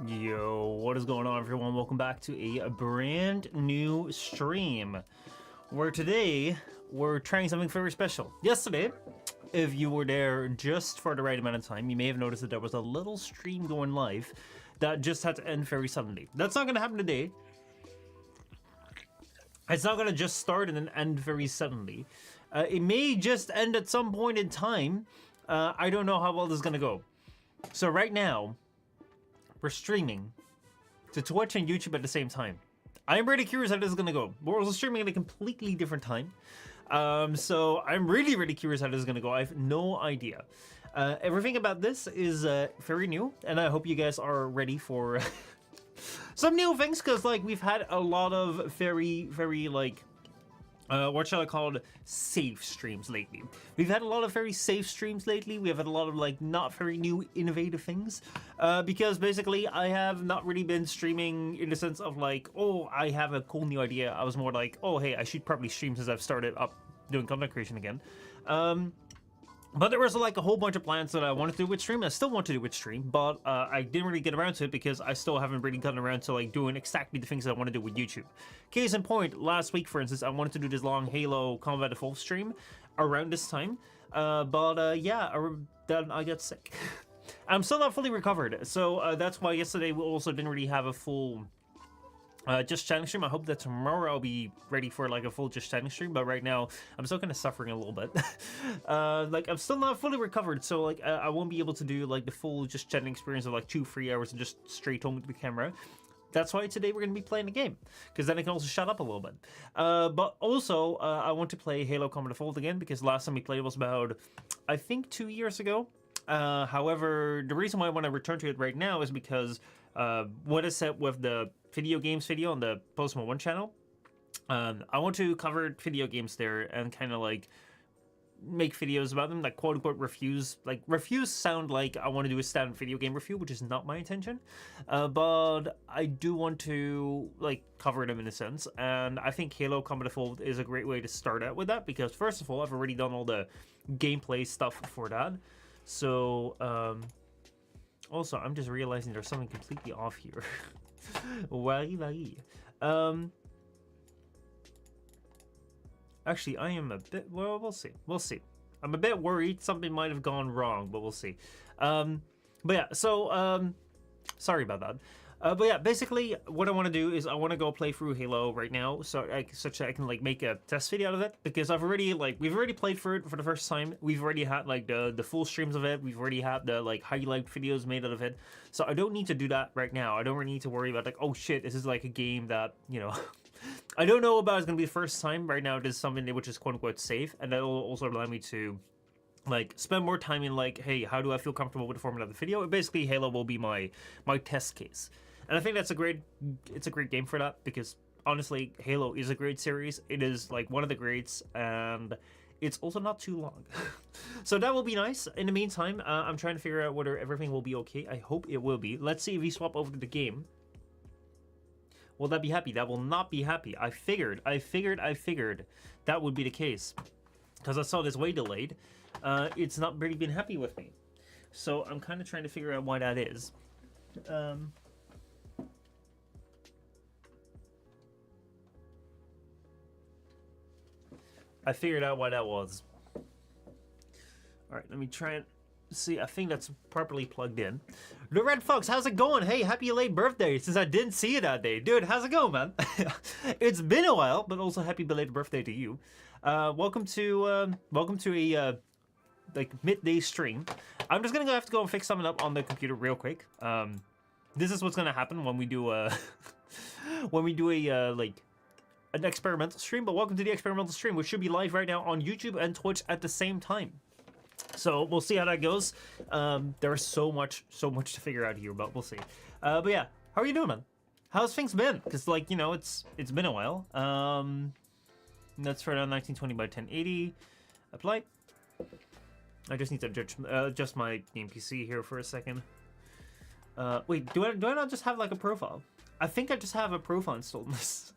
Yo, what is going on, everyone? Welcome back to a brand new stream where today we're trying something very special. Yesterday, if you were there just for the right amount of time, you may have noticed that there was a little stream going live that just had to end very suddenly. That's not going to happen today. It's not going to just start and then end very suddenly. It may just end at some point in time. I don't know how well this is going to go. So right now, we're streaming to Twitch and YouTube at the same time. I'm really curious how this is going to go. We're also streaming at a completely different time. So I'm really curious how this is going to go. I have no idea. Everything about this is very new, and I hope you guys are ready for some new things, because like we've had a lot of very like what shall I call it, safe streams lately. We've had a lot of very safe streams lately. We have had a lot of like not very new innovative things, because basically I have not really been streaming in the sense of like, oh, I have a cool new idea. I was more like, oh hey, I should probably stream since I've started up doing content creation again. But there was like a whole bunch of plans that I wanted to do with stream. I still want to do with stream, but I didn't really get around to it because I still haven't really gotten around to like doing exactly the things that I want to do with YouTube. Case in point, last week, for instance, I wanted to do this long Halo Combat Evolved stream around this time. Yeah, then I got sick. I'm still not fully recovered, so that's why yesterday we also didn't really have a full Just Chatting stream. I hope that tomorrow I'll be ready for like a full Just Chatting stream, but right now I'm still kind of suffering a little bit. Like I'm still not fully recovered, so like I won't be able to do like the full Just Chatting experience of like 2-3 hours and just straight home with the camera. That's why today we're going to be playing the game, because then I can also shut up a little bit. But also, I want to play Halo Combat Evolved again, because last time we played was about, I think, 2 years ago. However, the reason why I want to return to it right now is because what I said with the video games video on the Post Malone channel, I want to cover video games there and kind of like make videos about them, like quote unquote reviews. Like reviews sound like I want to do a standard video game review, which is not my intention, but I do want to like cover them in a sense, and I think Halo Combat Evolved is a great way to start out with that, because first of all, I've already done all the gameplay stuff for that. So also I'm just realizing there's something completely off here. Actually, I am a bit, well, we'll see. I'm a bit worried something might have gone wrong, but we'll see. But yeah, so, sorry about that. But yeah, basically what I want to do is I want to go play through Halo right now, such that I can like make a test video out of it, because we've already played through it for the first time. We've already had like the full streams of it. We've already had the like highlight videos made out of it. So I don't need to do that right now. I don't really need to worry about like, oh shit, this is like a game that, you know, I don't know about. It's going to be the first time. Right now it is something which is quote unquote safe, and that will also allow me to like spend more time in like, hey, how do I feel comfortable with the format of the video? Basically, Halo will be my test case. And I think that's a great game for that, because honestly, Halo is a great series. It is like one of the greats, and it's also not too long. So that will be nice. In the meantime, I'm trying to figure out whether everything will be okay. I hope it will be. Let's see if we swap over to the game. Will that be happy? That will not be happy. I figured that would be the case, because I saw this way delayed. It's not really been happy with me. So I'm kind of trying to figure out why that is. I figured out why that was. Alright, let me try and see. I think that's properly plugged in. The Red Fox, how's it going? Hey, happy late birthday, since I didn't see you that day. Dude, how's it going, man? It's been a while, but also happy belated birthday to you. Welcome to a like midday stream. I'm just gonna have to go and fix something up on the computer real quick. This is what's gonna happen when we do a like an experimental stream. But welcome to the experimental stream, which should be live right now on YouTube and Twitch at the same time. So we'll see how that goes. There's so much to figure out here, but we'll see. But yeah, how are you doing, man? How's things been? Because like, you know, it's been a while. Let's run on 1920 by 1080. Apply. I just need to adjust my game PC here for a second. Wait, do I not just have like a profile? I think I just have a profile installed in this.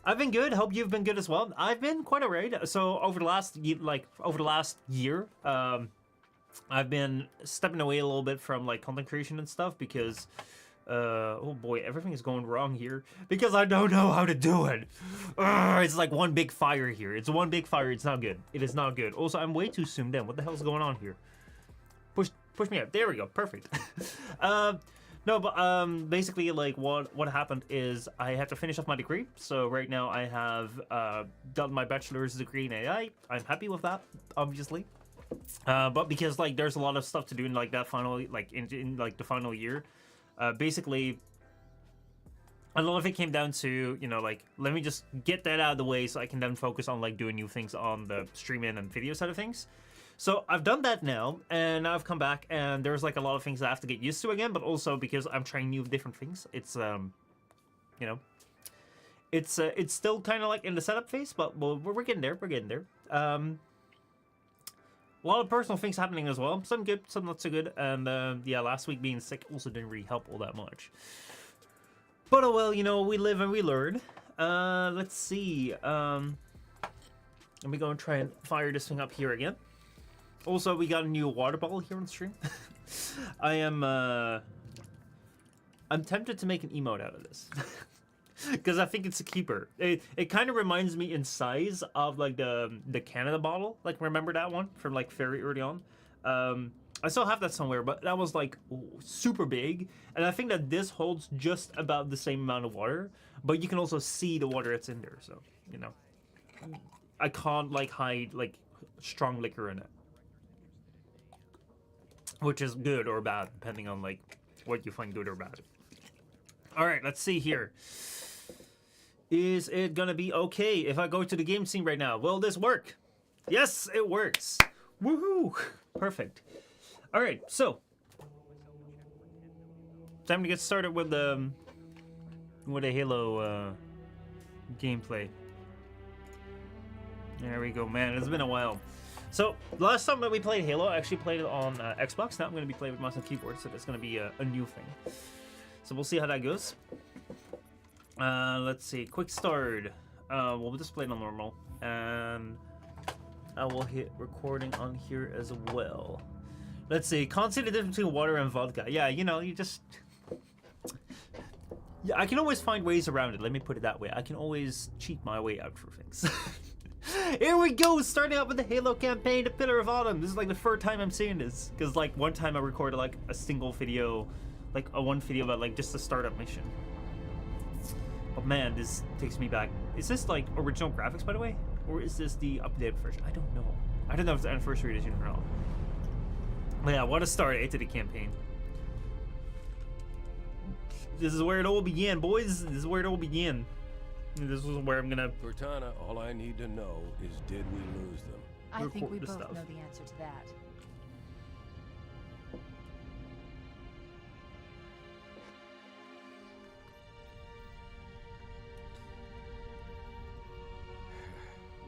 I've been good. Hope you've been good as well. I've been quite alright. So over the last year, I've been stepping away a little bit from like content creation and stuff because, oh boy, everything is going wrong here because I don't know how to do it. It's like one big fire here. It's one big fire. It's not good. It is not good. Also, I'm way too zoomed in. What the hell is going on here? Push me up. There we go. Perfect. No, but basically, like what happened is I had to finish off my degree. So right now I have done my bachelor's degree in AI. I'm happy with that, obviously. But because like there's a lot of stuff to do in like that final, like in like the final year, basically a lot of it came down to, you know, like let me just get that out of the way so I can then focus on like doing new things on the streaming and video side of things. So I've done that now, and I've come back, and there's like a lot of things I have to get used to again, but also because I'm trying new different things. It's you know, it's still kind of like in the setup phase, but we're getting there. We're getting there. A lot of personal things happening as well. Some good, some not so good, and yeah, last week being sick also didn't really help all that much. But oh well, you know, we live and we learn. Let's see. Let me go and try and fire this thing up here again. Also, we got a new water bottle here on stream. I'm tempted to make an emote out of this. Because I think it's a keeper. It kind of reminds me in size of like the Canada bottle. Like, remember that one from like very early on? I still have that somewhere, but that was like super big. And I think that this holds just about the same amount of water. But you can also see the water that's in there. So, you know, I can't like hide like strong liquor in it. Which is good or bad, depending on like what you find good or bad. All right, let's see here. Is it gonna be okay if I go to the game scene right now? Will this work? Yes, it works. Woohoo! Perfect. All right, so time to get started with a Halo gameplay. There we go, man. It's been a while. So, last time that we played Halo, I actually played it on Xbox. Now I'm going to be playing with mouse and keyboard, so that's going to be a new thing. So we'll see how that goes. Let's see. Quick start. We'll just play it on normal. And I will hit recording on here as well. Let's see. Can't see the difference between water and vodka. Yeah, you know, you just... Yeah, I can always find ways around it. Let me put it that way. I can always cheat my way out for things. Here we go, starting out with the Halo campaign, The Pillar of Autumn. This is like the third time I'm seeing this, because like one time I recorded like a single video, like one video about like just the startup mission. But man, this takes me back. Is this like original graphics, by the way, or is this the updated version? I don't know. I don't know if it's the anniversary edition or not. But yeah, what a start to the campaign. This is where it all began, boys. This is where it all began. This is where I'm gonna... Cortana, all I need to know is did we lose them? I think we both stuff. know the answer to that.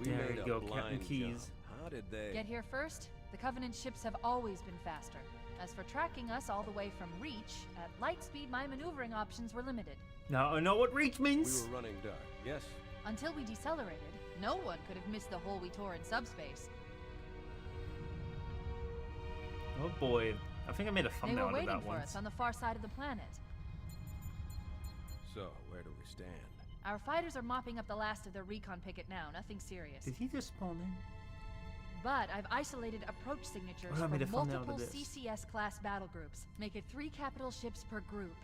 We There made we a go, blind Captain Keyes. jump. How did they... Get here first? The Covenant ships have always been faster. As for tracking us all the way from Reach, at light speed my maneuvering options were limited. Now I know what reach We means. were running dark, yes? Until we decelerated, no one could have missed the hole we tore in subspace. Oh boy, I think I made a They thumbnail were out of waiting that for once. us on the far side of the planet. So, where do we stand? Our fighters are mopping up the last of their recon picket now, nothing serious. Did he just spawn in? But I've isolated approach signatures Oh, I made a from thumbnail out of multiple this. CCS-class battle groups. Make it 3 capital ships per group.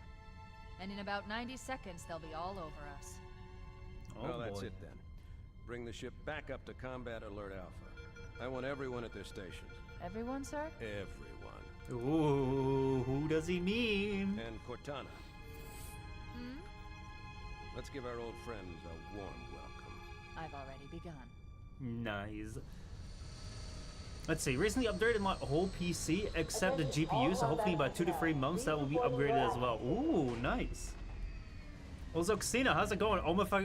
And in about 90 seconds, they'll be all over us. Oh well, boy. that's it then. Bring the ship back up to Combat Alert Alpha. I want everyone at their stations. Everyone, sir? Everyone. Ooh, who does he mean? And Cortana, Hmm? let's give our old friends a warm welcome. I've already begun. Nice. Let's see, recently upgraded my whole PC except the GPU, so hopefully by 2 to 3 months that will be upgraded as well. Ooh, nice. What's up, Xena? How's it going? Oh my fuck,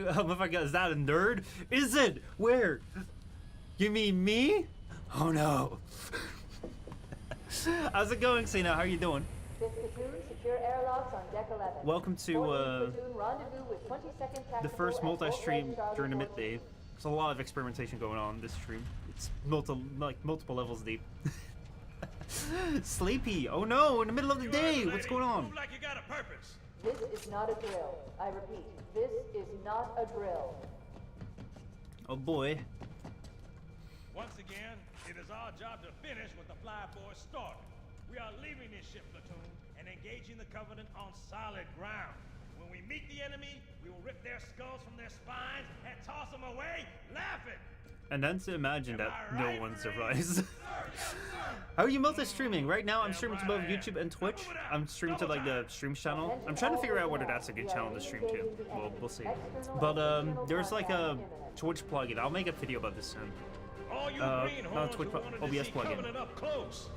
is that a nerd? Is it? Where? You mean me? Oh no. How's it going, Xena? How are you doing? Fifth platoon, secure airlocks on deck 11. Welcome to 14th platoon, rendezvous with 22nd the Tactical first at multi-stream Fort Red, during the Charlie midday. There's a lot of experimentation going on in this stream. It's multiple levels deep. Sleepy. Oh no, in the middle of the day. What's going on? Move like you got a purpose. This is not a drill. I repeat, this is not a drill. Oh boy. Once again, it is our job to finish what the Flyboys started. We are leaving this ship platoon and engaging the Covenant on solid ground. When we meet the enemy, we will rip their skulls from their spines and toss them away, laughing. And then to imagine that no one survives. How are you multi-streaming? Right now I'm streaming to both YouTube and Twitch. I'm streaming to like the streams channel. I'm trying to figure out whether that's a good channel to stream to. Well, we'll see. But there's like a Twitch plugin. I'll make a video about this soon. All you not greenhorns Twitch, who but wanted to OBS see plugin. Covenant up close.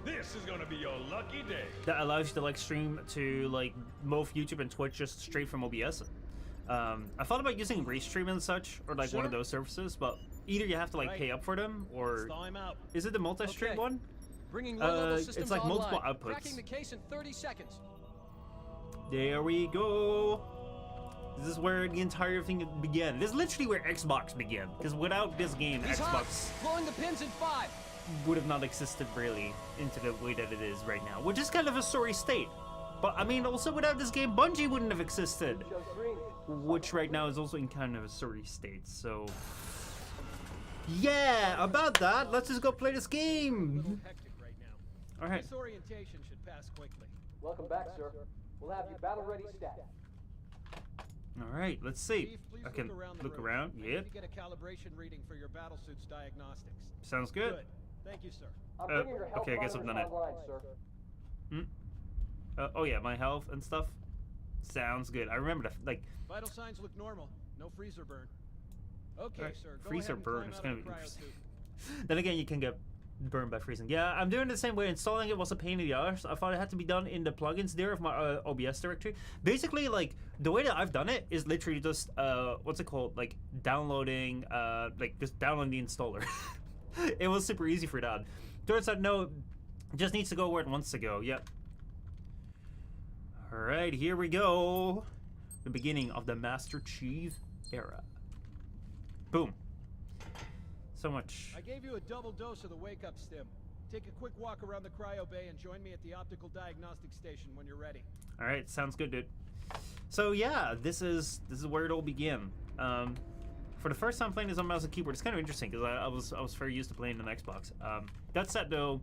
This is gonna be your lucky day. That allows you to like stream to like both YouTube and Twitch just straight from OBS. I thought about using Restream and such, or like one of those services, but either you have to like pay up for them, or Thaw him out. is it the multi-stream Okay. one? Bringing low-level It's systems like online. multiple outputs. Cracking the case in 30 seconds. There we go. This is where the entire thing began. This is literally where Xbox began, because without this game, He's hot. Xbox Pulling the pins in 5. would have not existed really into the way that it is right now, which is kind of a sorry state. But I mean, also without this game, Bungie wouldn't have existed, which right now is also in kind of a sorry state. So, yeah, about that, let's just go play this A little game. hectic right now. All right. Disorientation should pass quickly. Welcome back, sir. We'll have you battle ready stat. All right, let's see. Chief, please I can look around the look room. around. I Yeah, need to get a calibration reading for your battlesuit's diagnostics. sounds good. Good. Thank you, sir. I'm bringing your health okay, I guess I've monitors done it. online, sir. Oh yeah, my health and stuff. Sounds good. I remember that. Like, Vital signs look normal. No freezer burn. Okay, Alright, sir. Go freezer ahead and burn climb is out gonna of be the interesting. cryotube. then again, you can get burned by freezing. Yeah, I'm doing it the same way. Installing it was a pain in the ass. I thought it had to be done in the plugins there of my OBS directory. Basically, like the way that I've done it is literally just what's it called? Like downloading, like just downloading the installer. It was super easy for that. Turns out no, it just needs to go where it wants to go. Yep. All right, here we go. The beginning of the Master Chief era. Boom. So much. I gave you a double dose of the wake-up stim. Take a quick walk around the cryo bay and join me at the optical diagnostic station when you're ready. All right, sounds good, dude. So yeah, this is where it all began. For the first time playing this on mouse and keyboard, it's kind of interesting because I was very used to playing on Xbox. That said, though,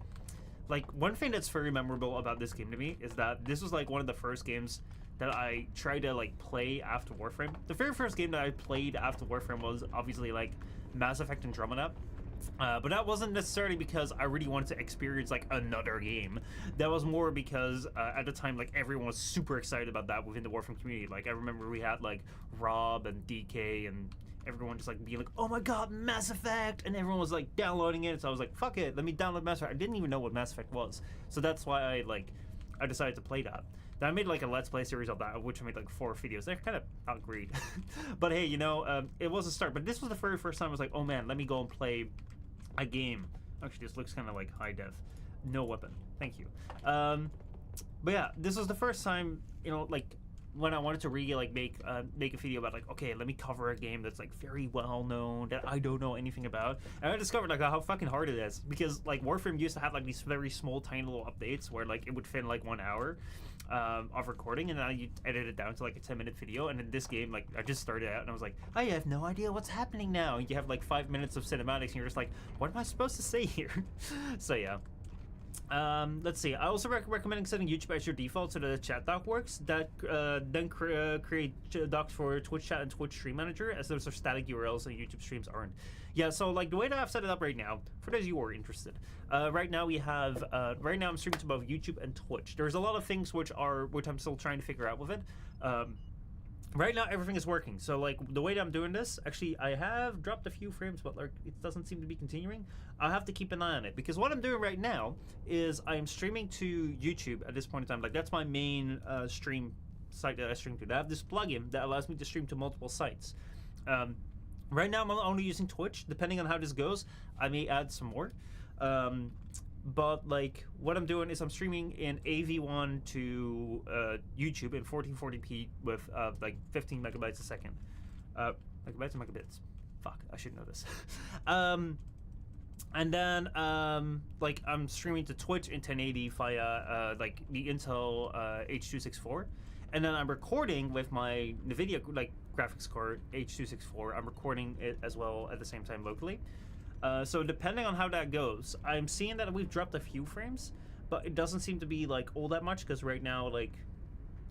like one thing that's very memorable about this game to me is that this was like one of the first games that I tried to like play after Warframe. The very first game that I played after Warframe was obviously like Mass Effect Andromeda. But that wasn't necessarily because I really wanted to experience like another game. That was more because at the time like everyone was super excited about that within the Warframe community. Like I remember we had like Rob and DK and everyone just like being like, oh my god, Mass Effect, and everyone was like downloading it. So I was like, fuck it, let me download Mass Effect. I didn't even know what Mass Effect was, so that's why I decided to play that. Then I made like a Let's Play series of that, of which I made like 4 videos. They're kind of outgreed, but hey, you know, it was a start. But this was the very first time I was like, oh man, let me go and play a game. Actually, this looks kind of like high def. No weapon, thank you. But yeah, this was the first time, you know, like when I wanted to really like make a video about like, okay, let me cover a game that's like very well known that I don't know anything about, and I discovered like how fucking hard it is, because like Warframe used to have like these very small tiny little updates where like it would fit in like 1 hour of recording, and then you edit it down to like a 10-minute video. And in this game, like I just started out and I was like, I have no idea what's happening now. And you have like 5 minutes of cinematics and you're just like, what am I supposed to say here? So yeah. Let's see. I also recommend setting YouTube as your default so that the chat dock works. That then create docs for Twitch chat and Twitch Stream Manager, as those are static URLs and YouTube streams aren't. Yeah, so like the way that I've set it up right now, for those of you who are interested, right now we have right now I'm streaming to both YouTube and Twitch. There's a lot of things which I'm still trying to figure out with it. Right now everything is working. So like the way that I'm doing this, actually I have dropped a few frames, but like it doesn't seem to be continuing. I'll have to keep an eye on it, because what I'm doing right now is I am streaming to YouTube at this point in time. Like that's my main stream site that I stream to. I have this plugin that allows me to stream to multiple sites. Right now, I'm only using Twitch. Depending on how this goes, I may add some more. But like, what I'm doing is I'm streaming in AV1 to YouTube in 1440p with like 15 megabytes a second. Megabytes or megabits? Fuck, I should know this. And then like I'm streaming to Twitch in 1080 via like the Intel H.264, and then I'm recording with my NVIDIA like graphics card H.264. I'm recording it as well at the same time locally. So depending on how that goes, I'm seeing that we've dropped a few frames, but it doesn't seem to be like all that much because right now like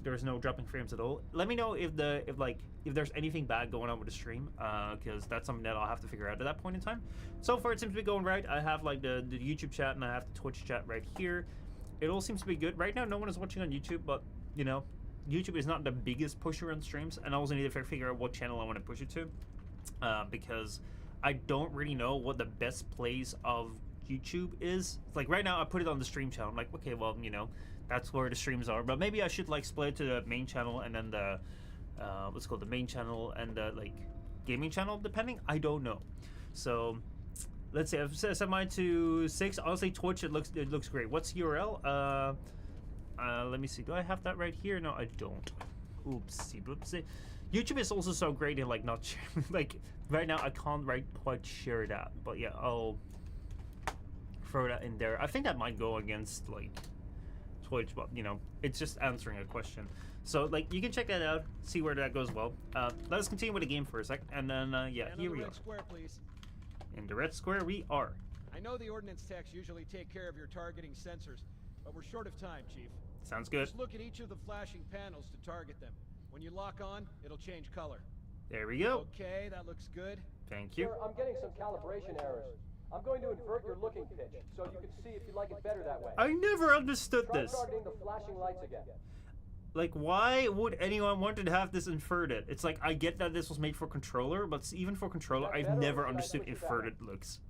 there's no dropping frames at all. Let me know if there's anything bad going on with the stream, because that's something that I'll have to figure out at that point in time. So far, it seems to be going right. I have like the YouTube chat and I have the Twitch chat right here. It all seems to be good. Right now, no one is watching on YouTube, but you know, YouTube is not the biggest pusher on streams, and I also need to figure out what channel I want to push it to, because I don't really know what the best place of YouTube is. Like right now, I put it on the stream channel. I'm like, okay, well, you know, that's where the streams are. But maybe I should like split it to the main channel and then the what's it called, the main channel and the like gaming channel, depending. I don't know. So let's see. I've set mine to 6. Honestly, Twitch, it looks great. What's URL? Let me see. Do I have that right here? No, I don't. Oopsie, boopsie. YouTube is also so great in like not like right now I can't quite share that, but yeah, I'll throw that in there. I think that might go against like Twitch, but you know, it's just answering a question. So like you can check that out, see where that goes well. Let us continue with the game for a sec, and then yeah, And here on we the are. red square, please. In the red square we are. I know the ordnance techs usually take care of your targeting sensors, but we're short of time, Chief. Sounds good. Just look at each of the flashing panels to target them. When you lock on, it'll change color. There we go. Okay, that looks good. Thank you. Sir, I'm getting some calibration errors. I'm going to invert your looking pitch, so you can see if you like it better that way. I never understood Try this. targeting the flashing lights again. Like, why would anyone want to have this inverted? It's like, I get that this was made for controller, but even for controller, Is that I've better, or never should I understood switch it back? inverted looks.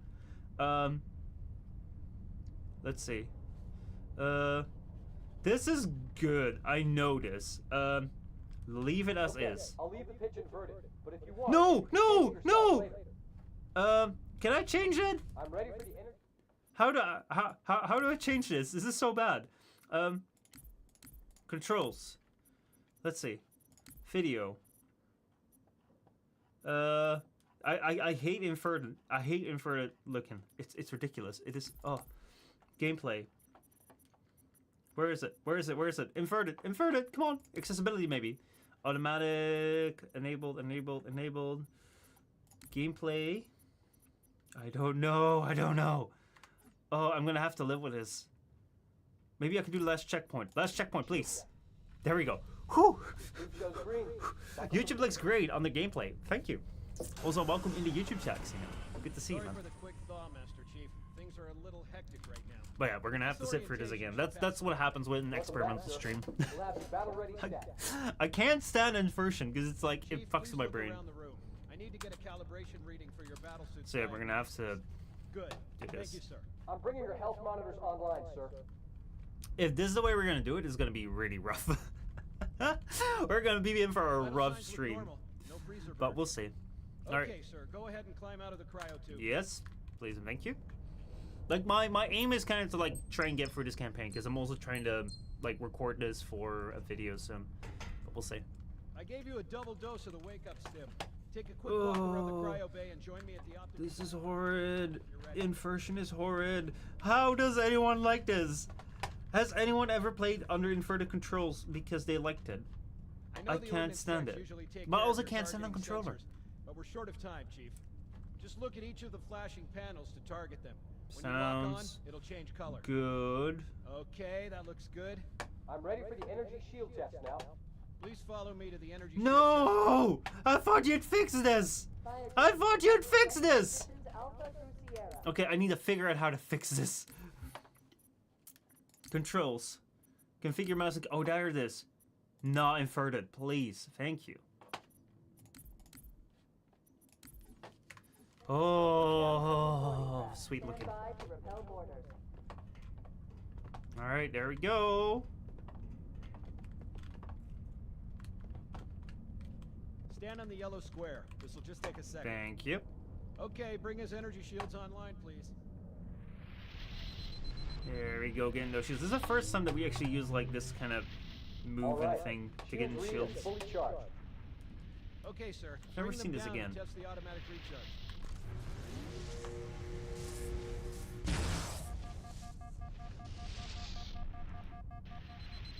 Let's see. This is good. I know this. Leave it as Okay, is. I'll leave the pitch inverted, but if you want, No, you can no, change it yourself no! later. Can I change it? I'm ready for the energy. How do I change this? Is this so bad? Controls. Let's see. Video. I hate inverted. I hate inverted looking. It's ridiculous. It is. Oh, gameplay. Where is it? Where is it? Where is it? Inverted. Inverted. Come on. Accessibility maybe. Automatic. Enabled. Enabled. Enabled. Gameplay. I don't know. I don't know. Oh, I'm gonna have to live with this. Maybe I can do the last checkpoint. Last checkpoint, please. There we go. Whew. It shows green. YouTube looks great on the gameplay. Thank you. Also, welcome in the YouTube chat, Xeno. Good to see you, Sorry man. for the quick thaw, Master Chief. Things are a little hectic right now. But yeah, we're gonna have to sit through this again. That's what happens with an experimental stream. We'll have you battle ready stat. I can't stand inversion because it's like Chief, it fucks please with my look brain. around the room. I need to get a calibration reading for your battle suit. So yeah, we're gonna have to. Good. do Thank this. you, sir. I'm bringing your health monitors online, sir. If this is the way we're gonna do it, it's gonna be really rough. We're gonna be in for a Vital rough signs look stream, normal. No freezer but burn. we'll see. Okay, Alright. sir. Go ahead and climb out of the cryo tube. Yes, please and thank you. Like my aim is kind of to like try and get through this campaign because I'm also trying to like record this for a video soon. But we'll see. I gave you a double dose of the wake-up stim. Take a quick walk around the cryo bay and join me at the optical. This is center. horrid. You're ready. Inversion is horrid. How does anyone like this? Has anyone ever played under inverted controls because they liked it? know I the can't ordnance stand techs it. usually take But I care of also your can't stand on targeting controller. sensors, but we're short of time, Chief. Just look at each of the flashing panels to target them. When you Sounds lock on, it'll change color. good. Okay, that looks good. I'm ready for the energy shield test now. Please follow me to the energy shield No! I thought you'd fix this! I thought you'd fix this! Alpha through Sierra. Okay, I need to figure out how to fix this. Controls. Configure mouse. Oh, there it is. Not inverted, please. Thank you. Oh, sweet looking. Stand by to repel boarders. All right, there we go. Stand on the yellow square. This'll just take a second. Thank you. Okay, bring his energy shields online, please. There we go, getting those shields. This is the first time that we actually use like this kind of moving Alright. thing to get in Shield shields. read is fully charged. Okay, sir. Never Bring seen them this down again. and test the automatic recharge.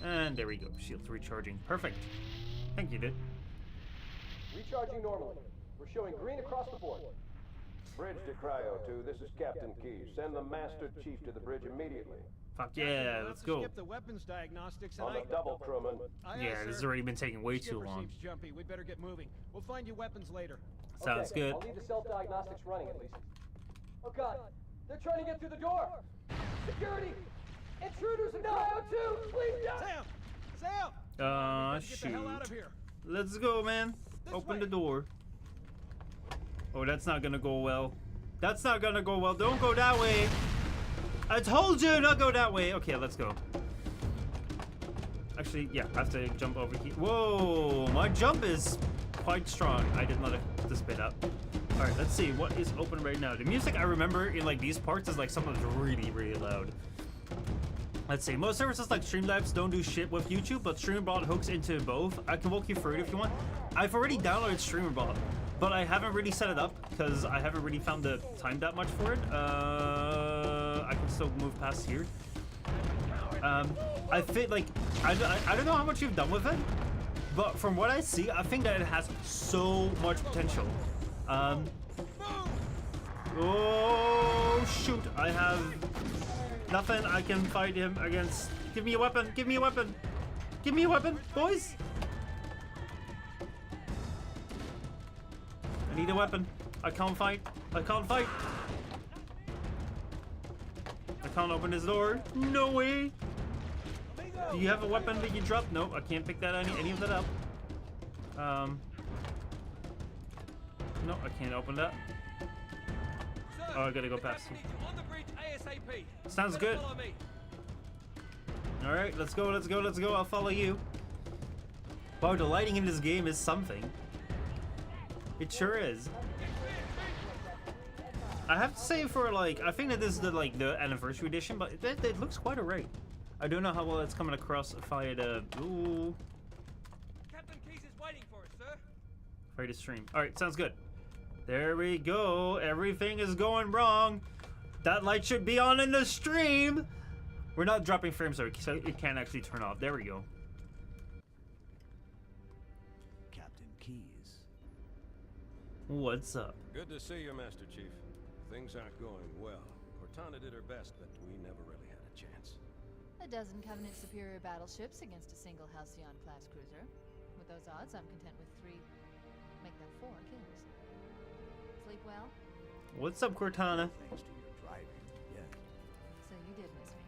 And there we go. Shields recharging. Perfect. Thank you, dude. Recharging normally. We're showing green across the board. Bridge to Cryo 2, this is Captain Keyes. Send the Master Chief to the bridge immediately. Fuck yeah, We'll let's have to go. skip the weapons diagnostics and On the double, crewman. Aye, Yeah, aye, this has sir. already been taking way too Skipper long. seems jumpy. We'd better get moving. We'll find you weapons later. Sounds Okay, good. I'll leave the self-diagnostics running at least. Oh god, they're trying to get through the door! Security! Intruders in Cryo 2! Please don't! Sam! Sam! Let's get the Shoot. hell out of here. Let's go, man. This Open way. the door. Oh, that's not gonna go well. That's not gonna go well. Don't go that way. I told you not go that way. Okay, let's go. Actually, yeah, I have to jump over here. Whoa, my jump is quite strong. I did not have to spit up. All right, let's see what is open right now. The music I remember in like these parts is like something that's really, really loud. Let's see. Most services like Streamlabs don't do shit with YouTube, but StreamerBot hooks into both. I can walk you through it if you want. I've already downloaded StreamerBot, but I haven't really set it up because I haven't really found the time that much for it. I can still move past here. I think like I don't know how much you've done with it, but from what I see, I think that it has so much potential. Oh shoot! I have nothing I can fight him against. Give me a weapon! Give me a weapon! Give me a weapon, boys! I need a weapon. I can't fight. I can't fight. I can't open this door. No way! Do you have a weapon that you dropped? Nope, I can't pick that any of that up. No, I can't open that. Oh, I gotta go past him. On the bridge ASAP. Sounds good. Follow me. All right, let's go, let's go, let's go. I'll follow you. Wow, the lighting in this game is something. It sure is. I have to say, for like, I think that this is the anniversary edition, but it looks quite alright. I don't know how well it's coming across via the Captain Keyes is waiting for us, sir. via the stream. All right, sounds good. There we go. Everything is going wrong. That light should be on in the stream. We're not dropping frames, so it can't actually turn off. There we go. Captain Keyes. What's up? Good to see you, Master Chief. Things aren't going well. Cortana did her best, but we never really had a chance. A dozen Covenant superior battleships against a single Halcyon-class cruiser. With those odds, I'm content with 3, make that 4 kills. Sleep well? What's up, Cortana? Thanks to your driving, yes. So you did miss me.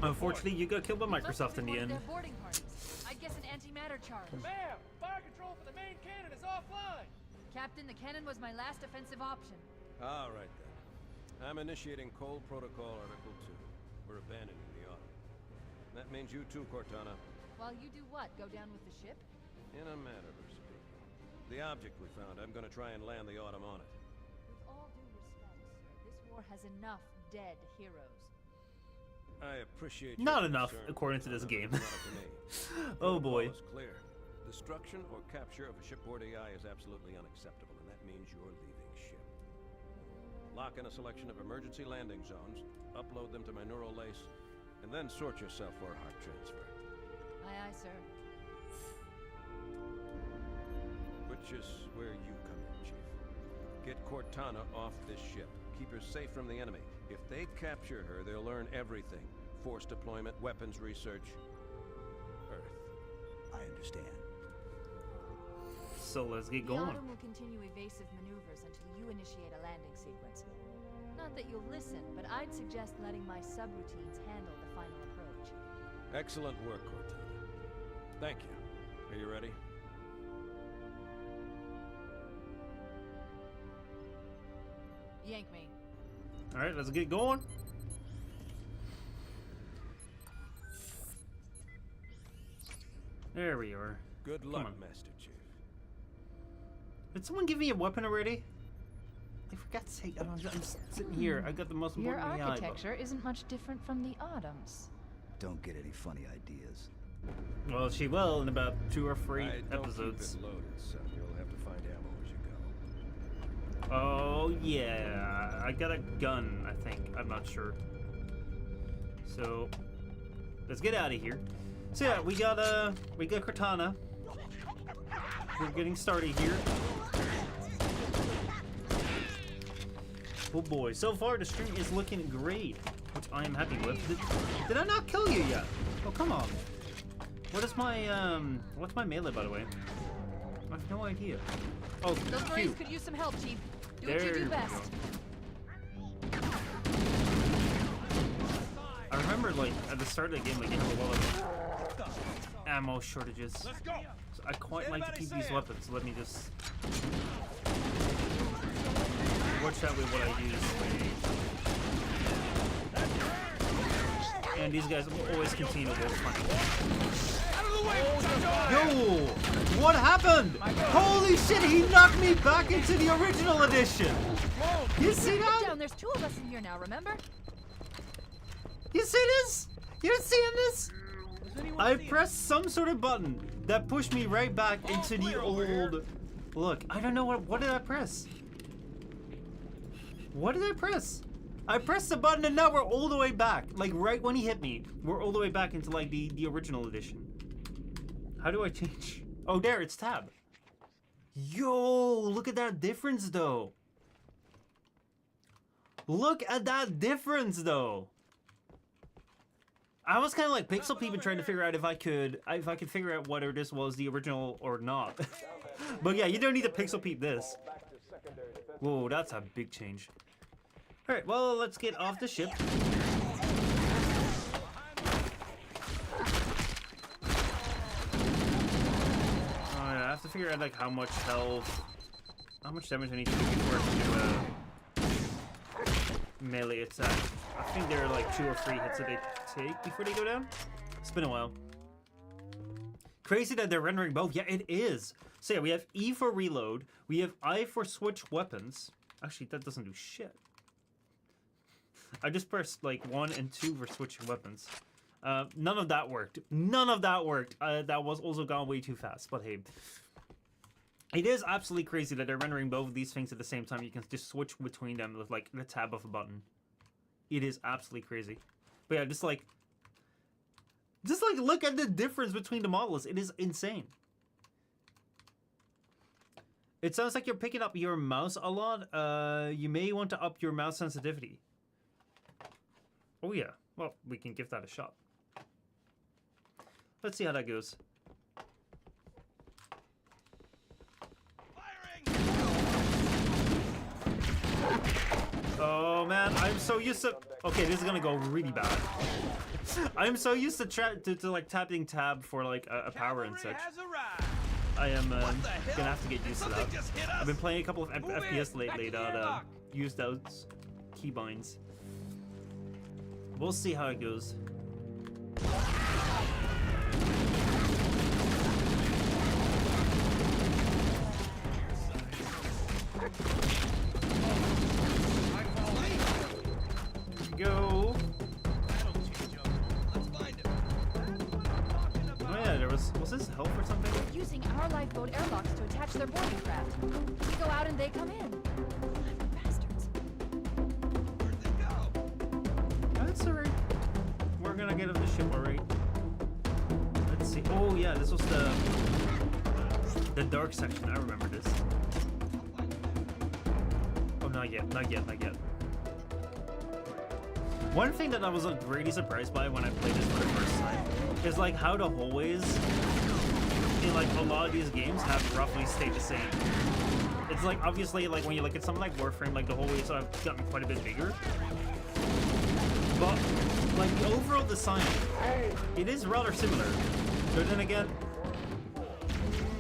Unfortunately, you got killed by Microsoft in the end. Their boarding parties. I guess an antimatter charge. Ma'am, fire control for the main cannon is offline. Captain, the cannon was my last offensive option. All right, then. I'm initiating Cold Protocol Article 2. We're abandoning the Autumn. That means you too, Cortana. While you do what? Go down with the ship? In a manner of speaking. The object we found, I'm gonna try and land the Autumn on it. With all due respect, sir, this war has enough dead heroes. I appreciate Not your enough, concern, according to this Cortana, game. but not up to me. Oh boy. Protocol is clear. Destruction or capture of a shipboard AI is absolutely unacceptable, and that means you're leaving ship. Lock in a selection of emergency landing zones, upload them to my neural lace, and then sort yourself for a heart transfer. Aye, aye, sir. Which is where you come in, Chief. Get Cortana off this ship. Keep her safe from the enemy. If they capture her, they'll learn everything. Force deployment, weapons research, Earth. I understand. So let's get The going. Autumn will continue evasive maneuvers until you initiate a landing sequence. Not that you'll listen, but I'd suggest letting my subroutines handle the final approach. Excellent work, Cortana. Thank you. Are you ready? Yank me. All right, let's get going. There we are. Good Come luck, on. Master Chief. Did someone give me a weapon already? Like, for God's sake, I'm just sitting here. I got the most Your important AI. architecture isn't much different from the Autumn's. Don't get any funny ideas. Well, she will in about 2 or 3 Don't episodes. keep it loaded, son. You'll have to find ammo as you go. Oh yeah, I got a gun. I think I'm not sure. So let's get out of here. So yeah, we got Cortana. We're getting started here. Oh boy, so far the stream is looking great, which I am happy with. Did I not kill you yet? Oh come on. What is my what's my melee, by the way? I have no idea. Oh, Those Q. Marines could use some help, Chief. Do what There you we do go. best. I remember, like, at the start of the game, like, you have a lot of ammo shortages. Let's go. So I quite like to keep these weapons. Let me just watch out with what I use. And these guys will always continue to go funny. Yo! What happened? Holy shit, he knocked me back into the original edition! You see Look that? down, there's 2 of us in here now, remember? You see this? You're seeing this? I pressed some sort of button that pushed me right back into the old... Look, I don't know what did I press? What did I press? I pressed the button and now we're all the way back. Like right when he hit me, we're all the way back into like the original edition. How do I change? Oh, there, it's tab. Yo, look at that difference though. Look at that difference though. I was kind of like pixel peeping trying to figure out if I could figure out whether this was the original or not. But yeah, you don't need to pixel peep this. Whoa, that's a big change. All right, well, let's get off the ship. I have to figure out like how much health, how much damage I need to do before I can do a melee attack. I think there are like 2 or 3 hits that they take before they go down. It's been a while. Crazy that they're rendering both. Yeah, it is. So yeah, we have E for reload. We have I for switch weapons. Actually, that doesn't do shit. I just pressed like 1 and 2 for switching weapons. None of that worked. None of that worked. That was also gone way too fast. But hey, it is absolutely crazy that they're rendering both of these things at the same time. You can just switch between them with like the tab of a button. It is absolutely crazy. But yeah, just like look at the difference between the models. It is insane. It sounds like you're picking up your mouse a lot. You may want to up your mouse sensitivity. Oh yeah, well, we can give that a shot. Let's see how that goes. Oh man, I'm so used to... Okay, this is gonna go really bad. I'm so used to like tapping tab for like a power and such. I am gonna have to get used to that. I've been playing a couple of FPS lately that use those keybinds. We'll see how it goes. Go. Oh yeah, there was this help or something? Using our lifeboat airlocks to attach their boarding craft. We go out and they come in. Bastards. That's alright. We're gonna get on the ship alright. Let's see. Oh yeah, this was the dark section. I remember this. Oh, not yet, not yet, not yet. One thing that I was like, really surprised by when I played this for the first time is like how the hallways in like a lot of these games have roughly stayed the same. It's like obviously like when you look at something like Warframe, like the hallways have gotten quite a bit bigger. But like the overall design, it is rather similar. But then again,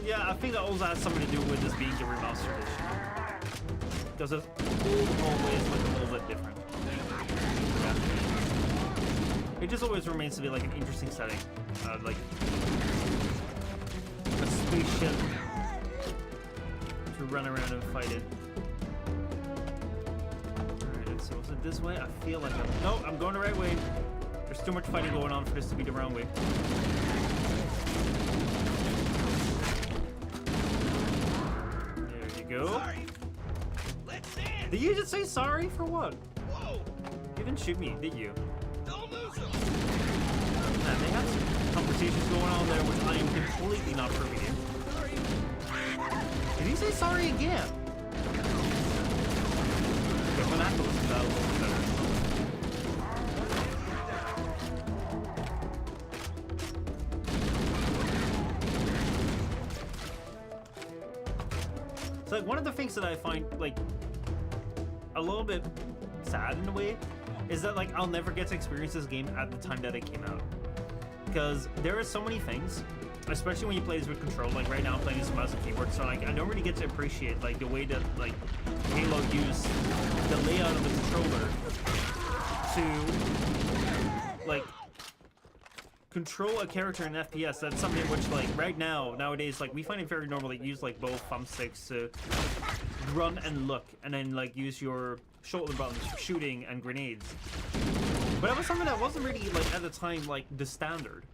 yeah, I think that also has something to do with this being the remastered edition. Because the old hallways look a little bit different. Yeah. It just always remains to be like an interesting setting. Like spaceship to run around and fight it. Alright, let's see. Was it this way? I feel like I'm... No, I'm going the right way. There's too much fighting going on for this to be the wrong way. There you go. Sorry. Let's in. Did you just say sorry for what? Whoa! You didn't shoot me, did you? Don't lose them. Man, they have some conversations going on there which I am completely not privy to. Did he say sorry again? Okay, I'm gonna have to listen to that a little bit better. So like one of the things that I find like a little bit sad in a way is that like I'll never get to experience this game at the time that it came out, because there are so many things, especially when you play this with control. Like right now I'm playing this with mouse and keyboard, so like I don't really get to appreciate like the way that like Halo used the layout of the controller to like control a character in FPS. That's something which like right now nowadays like we find it very normal to use like both thumbsticks to run and look, and then like use your shoulder buttons for shooting and grenades. But that was something that wasn't really like at the time like the standard.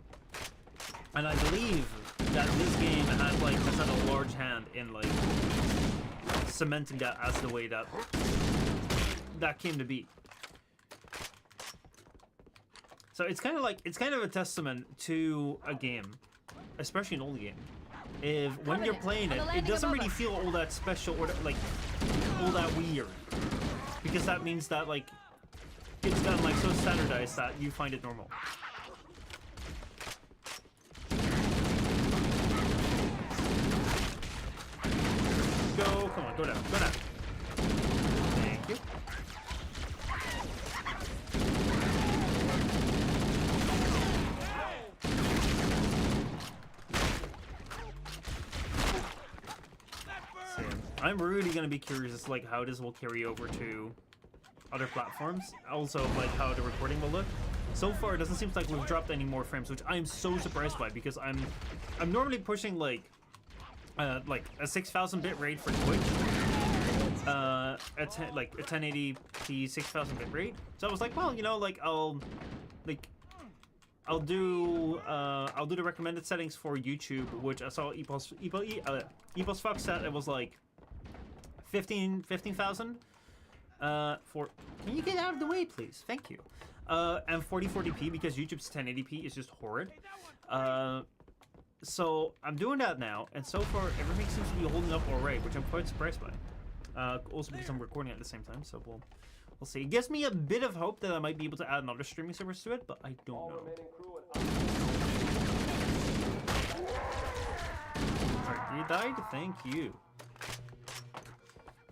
And I believe that this game had like has had a large hand in like cementing that as the way that that came to be. So it's kind of like a testament to a game, especially an old game. If when you're playing it, it doesn't really feel all that special or like all that weird, because that means that like it's gotten like so standardized that you find it normal. Go, come on, go down, go down. Thank you. I'm really gonna be curious as to like how this will carry over to other platforms. Also, like how the recording will look. So far, it doesn't seem like we've dropped any more frames, which I'm so surprised by, because I'm normally pushing like a 6,000 bit rate for Twitch, like a 1080p 6,000 bit rate. So I was like, well, you know, like I'll do the recommended settings for YouTube, which I saw Epos Fox said it was like 15,000 for. Can you get out of the way, please? Thank you. And 4040p, because YouTube's 1080p is just horrid. So I'm doing that now, and so far everything seems to be holding up all right, which I'm quite surprised by. Also because I'm recording at the same time, so we'll see. It gives me a bit of hope that I might be able to add another streaming service to it, but I don't know. Alright, you died? Thank you.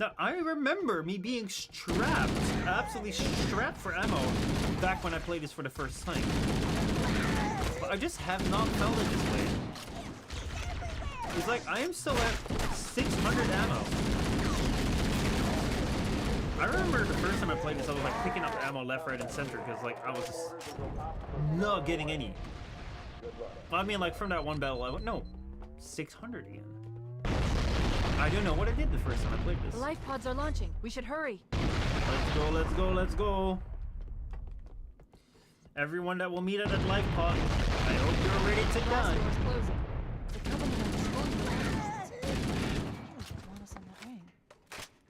Now, I remember me being strapped, absolutely strapped for ammo back when I played this for the first time. But I just have not felt it this way. It's like, I am still at 600 ammo. I remember the first time I played this, I was like picking up ammo left, right, and center, because like I was just not getting any. I mean, like from that one battle, I went, no, 600 again. I don't know what I did the first time I played this. The life pods are launching. We should hurry. Let's go, let's go, let's go. Everyone that will meet at that life pod, I hope you're ready to die. Door's closing. The Covenant are destroying the life pods. Want us on that ring.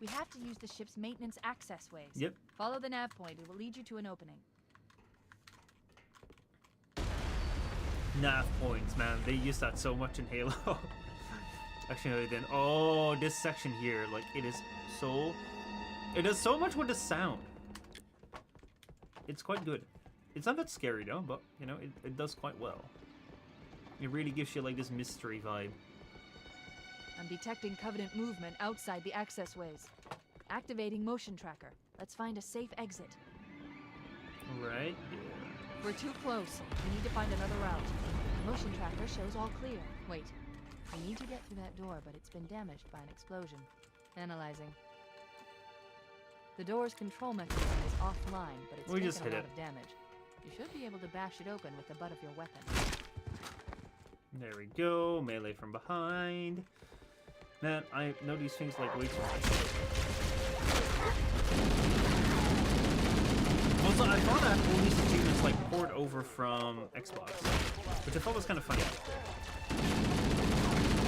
We have to use the ship's maintenance access ways. Yep. Follow the nav point. It will lead you to an opening. Nav points, man. They use that so much in Halo. Actually, no, they didn't. Oh, this section here, like, it does so much with the sound. It's quite good. It's not that scary, though, but, you know, it does quite well. It really gives you, like, this mystery vibe. I'm detecting Covenant movement outside the access ways. Activating motion tracker. Let's find a safe exit. Right, yeah. We're too close. We need to find another route. The motion tracker shows all clear. Wait. We need to get through that door, but it's been damaged by an explosion. Analyzing. The door's control mechanism is offline, but it's taken a lot of damage. You should be able to bash it open with the butt of your weapon. There we go. Melee from behind. Man, I know these things like way too much. Also, I thought that all these achievements like poured over from Xbox, which I thought was kind of funny.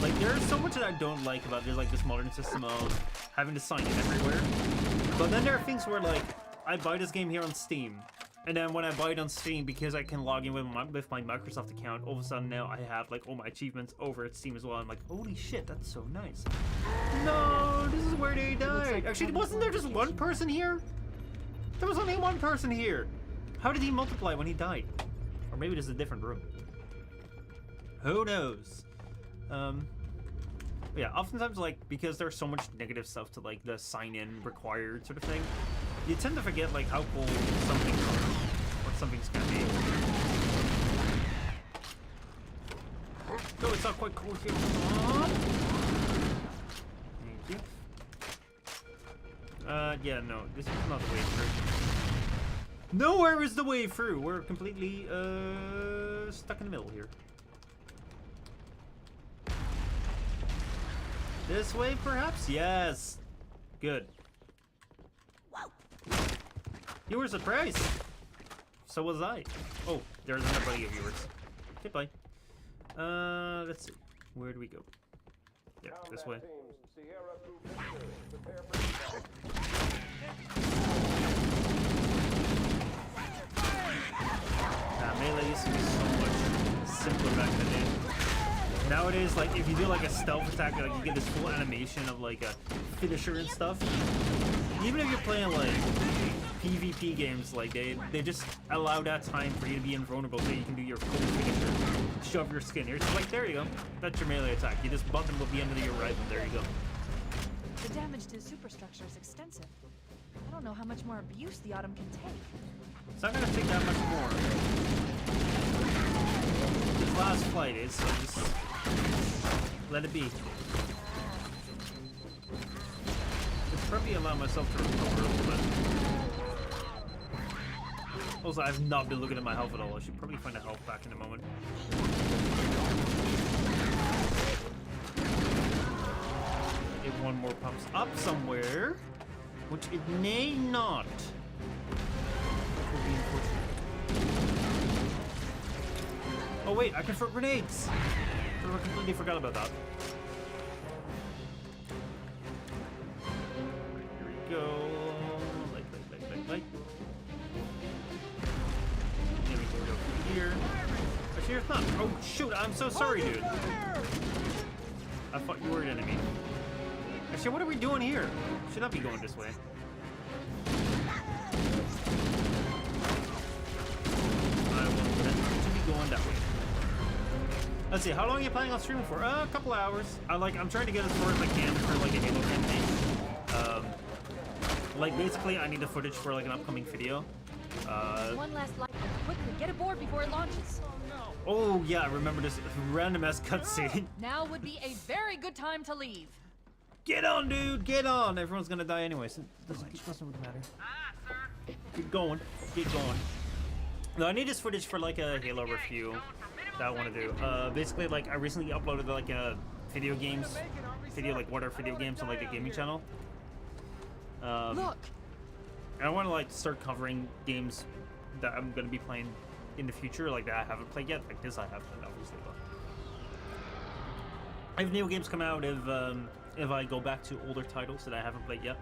Like, there's so much that I don't like about this, like this modern system of having to sign in everywhere. But then there are things where like I buy this game here on Steam, and then when I buy it on Steam, because I can log in with my Microsoft account, all of a sudden now I have like all my achievements over at Steam as well. I'm like, holy shit, that's so nice. No, this is where they died. Actually, wasn't there just one person here? There was only one person here. How did he multiply when he died? Or maybe this is a different room. Who knows? Yeah, oftentimes, like, because there's so much negative stuff to, like, the sign-in required sort of thing, you tend to forget, like, how cool something's or something's gonna be. So it's not quite cool here. Thank you. Yeah, no, this is not the way through. Nowhere is the way through! We're completely, stuck in the middle here. This way, perhaps? Yes! Good. You were surprised! So was I. Oh, there's another buddy of yours. Goodbye. Let's see. Where do we go? Yeah, this way. Melee used to be so much simpler back in the day. Nowadays, like, if you do like a stealth attack, like you get this full animation of like a finisher and stuff. Even if you're playing like PvP games, like they just allow that time for you to be invulnerable so you can do your full finisher, shove your skin. You're just like, there you go, that's your melee attack. You just button with the end of your right, and there you go. The damage to the superstructure is extensive. I don't know how much more abuse the Autumn can take. It's not gonna take that much more. This last flight is, so just let it be. Should probably allow myself to recover a little bit. Also, I've not been looking at my health at all. I should probably find a health back in a moment. If one more pops up somewhere, which it may not. Which will be unfortunate. Oh wait, I can throw grenades! I completely forgot about that. Here we go. Light. Then we can go through here. Actually, it's not. Oh shoot, I'm so sorry, dude. I thought you were an enemy. Actually, what are we doing here? Should not be going this way. I want them to be going that way. Let's see, how long are you planning on streaming for? A couple hours. I'm trying to get as far as I can for like a Halo campaign. Like basically I need the footage for like an upcoming video. One last light. Quickly, get aboard before it launches. Oh yeah, I remember this random ass cutscene. Now would be a very good time to leave. Get on, dude, get on! Everyone's gonna die anyway, so it doesn't really matter. Keep going, get going. No, I need this footage for like a Halo review that I want to do. Basically, like I recently uploaded like a video like what are video games on like a gaming channel. Look. And I want to like start covering games that I'm gonna be playing in the future, like that I haven't played yet. Like this I have played, obviously, but if new games come out, if I go back to older titles that I haven't played yet,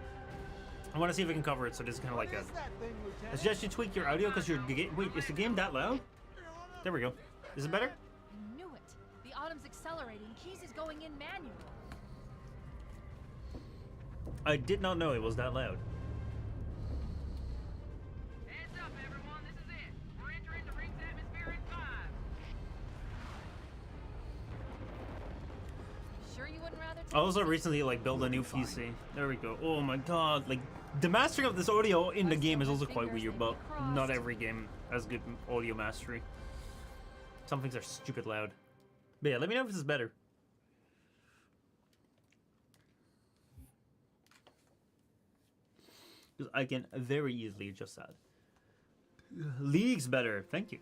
I want to see if I can cover it. So this is kind of like a. I suggest you tweak your audio because wait, is the game that loud? There we go. Is it better? I knew it. The Autumn's accelerating. Keys is going in manual. I did not know it was that loud. Heads up, everyone. This is it. We're entering the ring's atmosphere in 5. Sure you wouldn't rather take I also recently like built a new PC. There we go. Oh my god, like the mastering of this audio in the game is also quite weird, but not every game has good audio mastery. Some things are stupid loud. But yeah, let me know if this is better. Because I can very easily adjust that. League's better, thank you.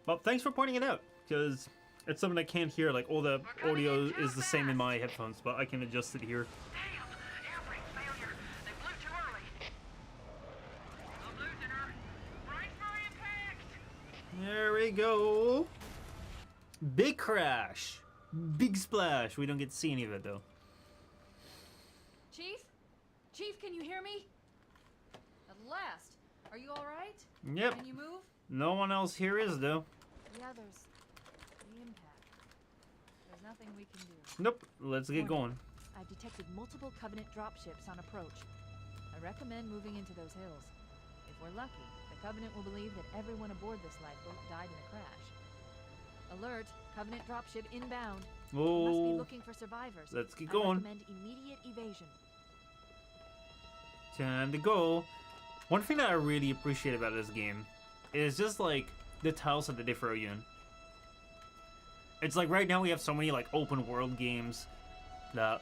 Well, thanks for pointing it out, because It's something I can't hear. Like all the audio is the same in my headphones, but I can adjust it here. Damn! Air brake failure. They blew too early. I'm losing her. Brace for impact. There we go. Big crash. Big splash. We don't get to see any of it though. Chief? Chief, can you hear me? At last. Are you alright? Yep. Can you move? No one else here is though. The others. The impact. There's nothing we can do. Nope. Let's get going. I've detected multiple Covenant dropships on approach. I recommend moving into those hills. If we're lucky, the Covenant will believe that everyone aboard this lifeboat died in a crash. Alert! Covenant dropship inbound. We must be Oh, looking for survivors. let's keep I going. recommend immediate evasion. Time to go. One thing that I really appreciate about this game is just like the tiles that they throw you in. It's like right now we have so many like open world games that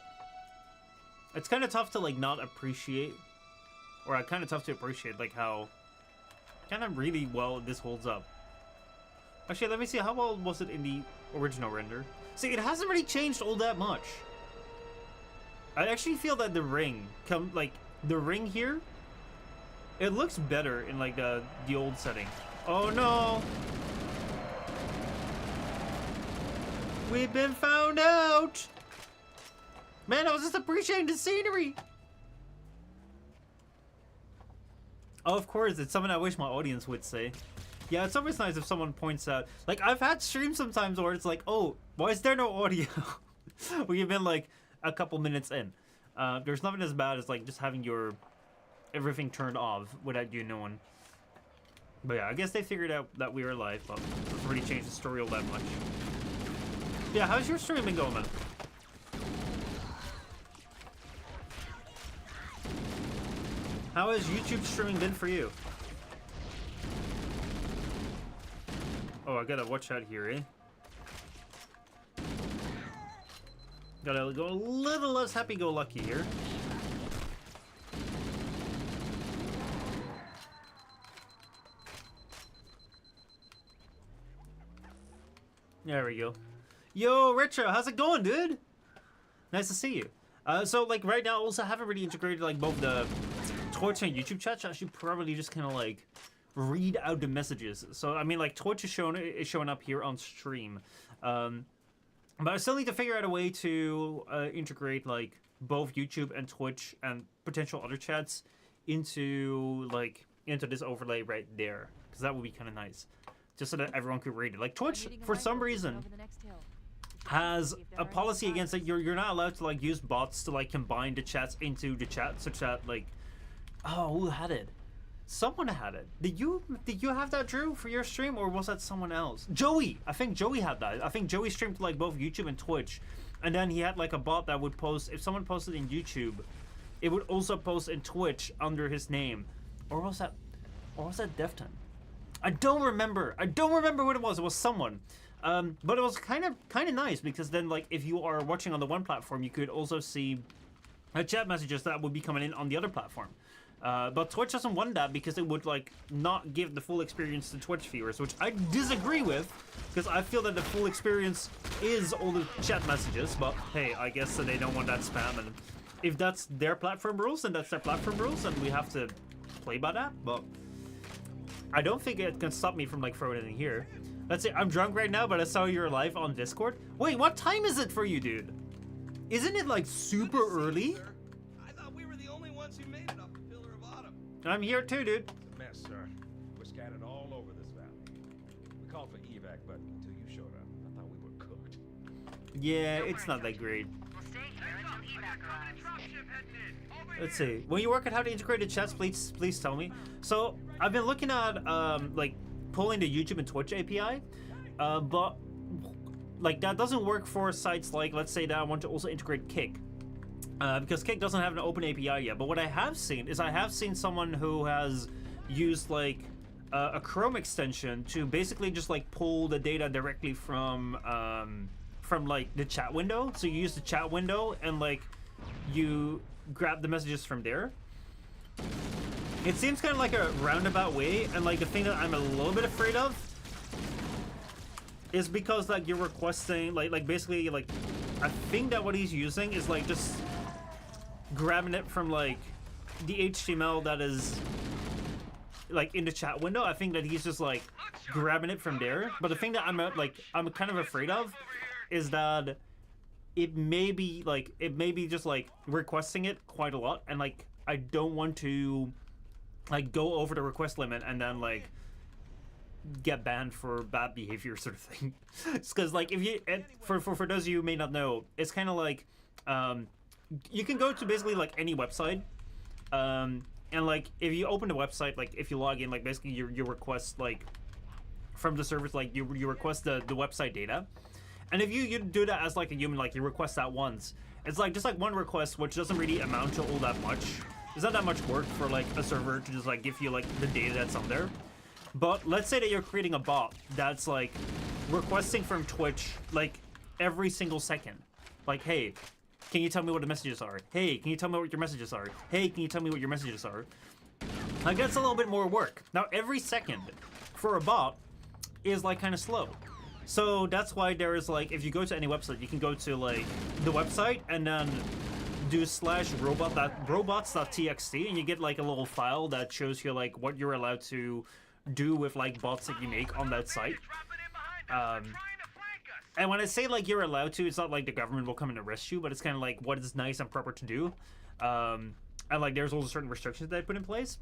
it's kind of tough to like not appreciate, or kind of tough to appreciate like how kind of really well this holds up. Actually, let me see, how well was it in the original render? See, it hasn't really changed all that much. I actually feel that the ring the ring here, it looks better in like the old setting. Oh no! We've been found out! Man, I was just appreciating the scenery! Oh, of course, it's something I wish my audience would say. Yeah, it's always nice if someone points out. Like, I've had streams sometimes where it's like, oh, why is there no audio? We've been like a couple minutes in. There's nothing as bad as like just having your everything turned off without you knowing. But yeah, I guess they figured out that we were alive, but it doesn't really change the story all that much. Yeah, how's your stream been going, man? How has YouTube streaming been for you? Oh, I gotta watch out here, eh? Gotta go a little less happy-go-lucky here. There we go. Yo, Retro, how's it going, dude? Nice to see you. So, like, right now, also haven't really integrated, like, both the Twitch and YouTube chat. So I should probably just kind of, like, read out the messages. So, I mean, like, Twitch is showing up here on stream. But I still need to figure out a way to integrate, like, both YouTube and Twitch and potential other chats into this overlay right there. Because that would be kind of nice. Just so that everyone could read it. Like, Twitch, for some reason, has a policy against it. You're not allowed to, like, use bots to, like, combine the chats into the chat, such that, like... Oh, who had it? Someone had it. Did you have that, Drew, for your stream, or was that someone else? Joey! I think Joey had that. I think Joey streamed to, like, both YouTube and Twitch. And then he had, like, a bot that would post... If someone posted in YouTube, it would also post in Twitch under his name. Or was that Defton? I don't remember what it was. It was someone. But it was kind of nice, because then, like, if you are watching on the one platform, you could also see chat messages that would be coming in on the other platform. But Twitch doesn't want that, because it would, like, not give the full experience to Twitch viewers, which I disagree with, because I feel that the full experience is all the chat messages. But hey, I guess they don't want that spam, and if that's their platform rules, then that's their platform rules, and we have to play by that. But I don't think it can stop me from, like, throwing it in here. Let's say I'm drunk right now, but I saw you're live on Discord. Wait, what time is it for you, dude? Isn't it, like, super early? I thought we were the only ones who made it up the Pillar of Autumn. I'm here too, dude. It's a mess, sir. We're scattered all over this valley. We called for evac, but until you showed up, I thought we were cooked. Yeah, it's not that great. We'll stay here until evac arrives. Dropship heading in. Let's see. When you work at how to integrate the chats, please tell me. So I've been looking at like pulling the YouTube and Twitch API, but like that doesn't work for sites like, let's say that I want to also integrate Kick, because Kick doesn't have an open API yet. But what I have seen is someone who has used like a Chrome extension to basically just like pull the data directly from like the chat window. So you use the chat window and like you grab the messages from there. It seems kind of like a roundabout way, and like the thing that I'm a little bit afraid of is because like you're requesting like basically like I think that what he's using is like just grabbing it from like the HTML that is like in the chat window. I think that he's just like grabbing it from there. But the thing that I'm kind of afraid of is that it may be just like requesting it quite a lot, and like I don't want to like go over the request limit and then like get banned for bad behavior sort of thing. It's because like if you for those of you who may not know, it's kind of like you can go to basically like any website, and like if you open the website, like if you log in, like basically you request like from the servers, like you request the website data, and if you do that as like a human, like you request that once, it's like just like one request, which doesn't really amount to all that much. It's not that much work for like a server to just like give you like the data that's on there. But let's say that you're creating a bot that's like requesting from Twitch like every single second. Like, hey, can you tell me what the messages are? Hey, can you tell me what your messages are? Hey, can you tell me what your messages are? Like, that's a little bit more work. Now, every second for a bot is like kind of slow. So that's why there is like, if you go to any website, you can go to like the website and then do /robots.txt, and you get like a little file that shows you like what you're allowed to do with like bots that you make on that site. And when I say like you're allowed to, it's not like the government will come and arrest you, but it's kind of like what is nice and proper to do. And like there's also certain restrictions that I put in place.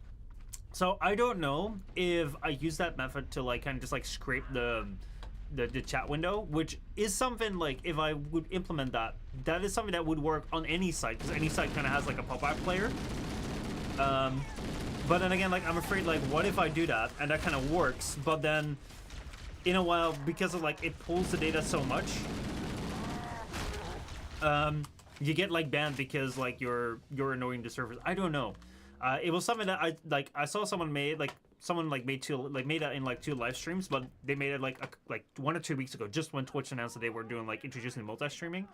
So I don't know if I use that method to like kind of just like scrape the chat window, which is something like if I would implement that is something that would work on any site, because any site kind of has like a pop-up player. But then again, like I'm afraid like what if I do that and that kind of works, but then in a while, because of like it pulls the data so much, you get like banned because like you're annoying the servers. I don't know. It was something that I saw someone made that in like 2 live streams, but they made it like 1 or 2 weeks ago, just when Twitch announced that they were doing like introducing multi-streaming,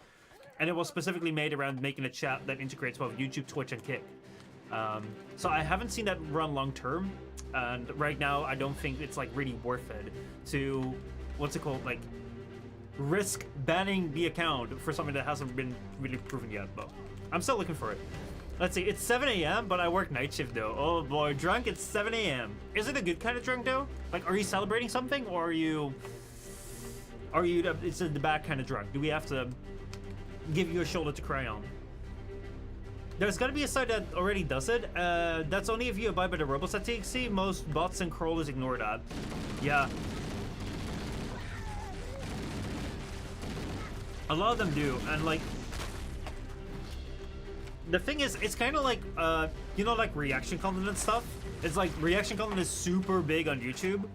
and it was specifically made around making a chat that integrates both YouTube, Twitch, and Kick. So I haven't seen that run long term, and right now I don't think it's like really worth it to like risk banning the account for something that hasn't been really proven yet. But I'm still looking for it. Let's see, it's 7 a.m., but I work night shift though. Oh boy, drunk at 7 a.m. Is it a good kind of drunk though? Like, are you celebrating something, or are you it's the bad kind of drunk? Do we have to give you a shoulder to cry on? There's gotta be a site that already does it. That's only if you abide by the robots.txt. Most bots and crawlers ignore that. Yeah. A lot of them do, and like, the thing is, it's kind of like, you know, like reaction content and stuff. It's like reaction content is super big on YouTube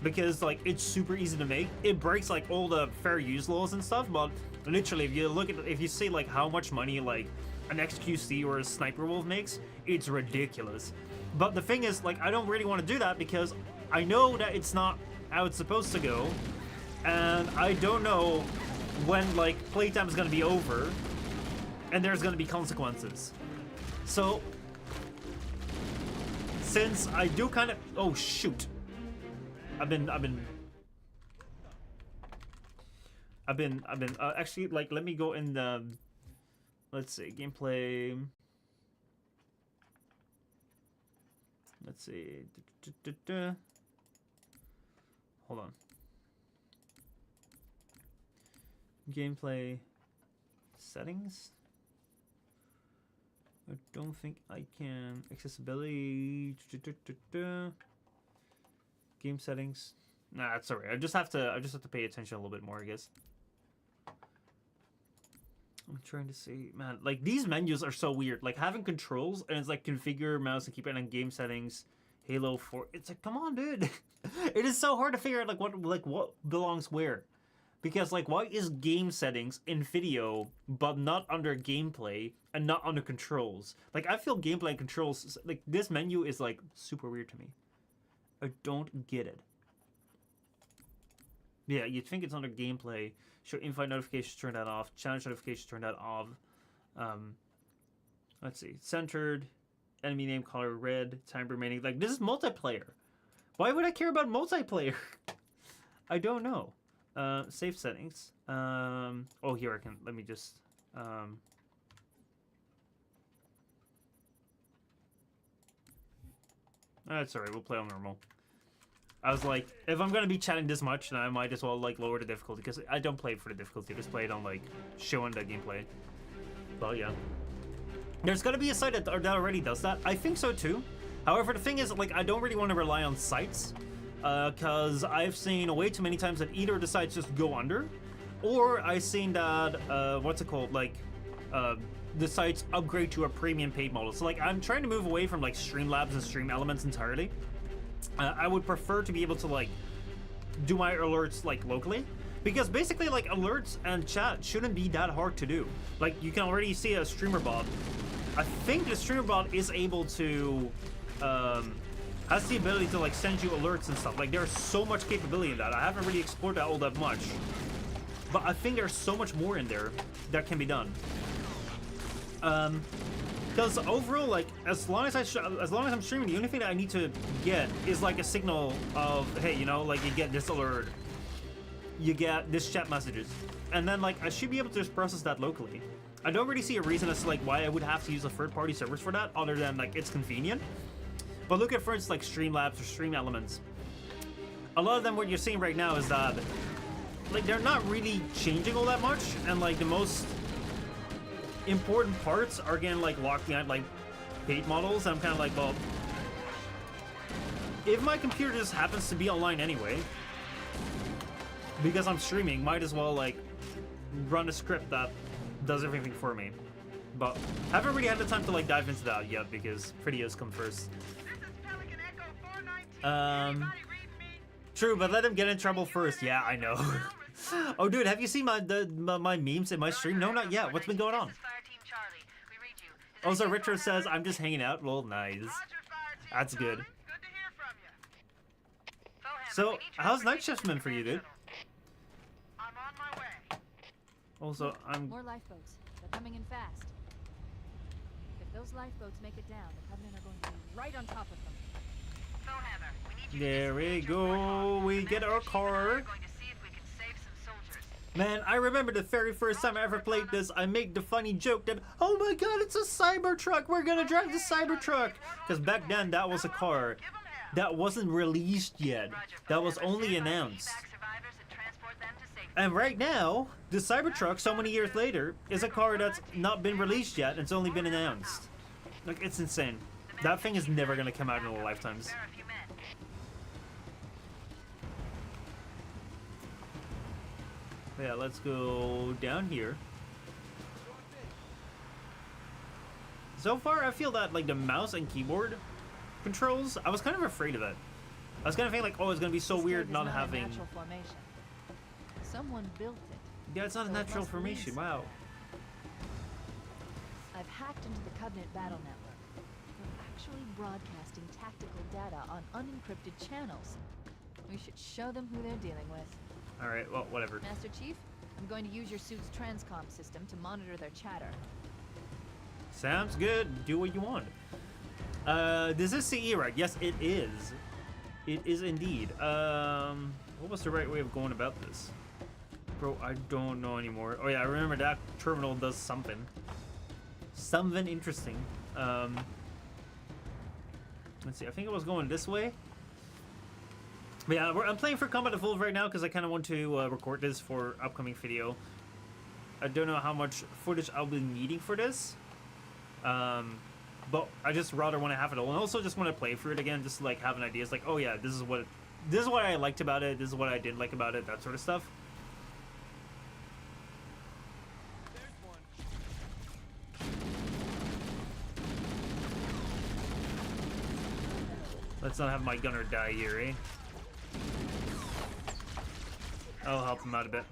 because like it's super easy to make. It breaks like all the fair use laws and stuff, but literally if you see like how much money like an XQC or a Sniper Wolf makes, it's ridiculous. But the thing is, like, I don't really want to do that because I know that it's not how it's supposed to go, and I don't know when like playtime is going to be over and there's going to be consequences. So since I do kind of, oh shoot, I've been actually, like, let me go in the, let's see, gameplay. Let's see. Hold on. Gameplay settings. I don't think I can. Accessibility. Game settings. Nah, that's alright. I just have to pay attention a little bit more, I guess. I'm trying to see, man, like these menus are so weird. Like having controls and it's like configure mouse and keypad and game settings, Halo 4. It's like, come on, dude. It is so hard to figure out like what belongs where, because like why is game settings in video but not under gameplay and not under controls? Like I feel gameplay and controls, like this menu is like super weird to me. I don't get it. Yeah, you'd think it's under gameplay. Show invite notifications, turn that off. Challenge notifications, turn that off. Let's see. Centered. Enemy name color red. Time remaining. Like, this is multiplayer. Why would I care about multiplayer? I don't know. Save settings. Oh, here I can. Let me just. That's alright. We'll play on normal. I was like, if I'm gonna be chatting this much, then I might as well like lower the difficulty because I don't play it for the difficulty. I just play it on like showing the gameplay. But yeah, there's gonna be a site that already does that. I think so too. However, the thing is, like, I don't really want to rely on sites because I've seen way too many times that either the sites just go under, or I've seen that what's it called, like the sites upgrade to a premium paid model. So like, I'm trying to move away from like Streamlabs and Stream Elements entirely. I would prefer to be able to like do my alerts like locally, because basically like alerts and chat shouldn't be that hard to do. Like, you can already see a streamer bot. I think the streamer bot is able to has the ability to like send you alerts and stuff. Like, there's so much capability in that. I haven't really explored that all that much, but I think there's so much more in there that can be done. Because overall, like, as long as I'm streaming, the only thing that I need to get is like a signal of, hey, you know, like, you get this alert, you get this chat messages, and then like I should be able to just process that locally. I don't really see a reason as to like why I would have to use a third-party servers for that, other than like it's convenient. But look at, for instance, like Streamlabs or Stream Elements. A lot of them, what you're seeing right now is that like they're not really changing all that much, and like the most important parts are getting like locked behind like paid models, and I'm kind of like, well, if my computer just happens to be online anyway because I'm streaming, might as well like run a script that does everything for me. But haven't really had the time to like dive into that yet because videos come first. True, but let him get in trouble first. Yeah, I know. Oh, dude, have you seen my memes in my stream? No, not yet. What's been going on? Oh, so Richard says I'm just hanging out. Well, nice. That's good. So, how's night shift been for you, dude? Also, More lifeboats. They're coming in fast. If those lifeboats make it down, the Covenant are going to be right on top of them. There we go. We get our car. Man, I remember the very first time I ever played this, I made the funny joke that, oh my god, it's a Cybertruck. We're gonna drive the Cybertruck. Because back then, that was a car that wasn't released yet. That was only announced. And right now, the Cybertruck, so many years later, is a car that's not been released yet. And it's only been announced. Like, it's insane. That thing is never gonna come out in our lifetimes. Yeah, let's go down here. So far, I feel that like the mouse and keyboard controls, I was kind of afraid of it. I was kind of thinking like, oh, it's gonna be so weird not having. Natural formation. Someone built it. Yeah, it's not a natural formation. Wow. I've hacked into the Covenant battle network. They're actually broadcasting tactical data on unencrypted channels. We should show them who they're dealing with. All right, well, whatever. Master Chief, I'm going to use your suit's transcom system to monitor their chatter. Sounds good. Do what you want. This is CE, right? Yes, it is. It is indeed. What was the right way of going about this? Bro, I don't know anymore. Oh yeah, I remember that terminal does something. Something interesting. Let's see, I think it was going this way. But yeah, I'm playing for Combat Evolved right now because I kind of want to record this for upcoming video. I don't know how much footage I'll be needing for this. But I just rather want to have it all, and also just want to play through it again, just to like have an idea. It's like, oh yeah, this is what I liked about it. This is what I didn't like about it. That sort of stuff. Let's not have my gunner die here, eh? I'll help him out a bit.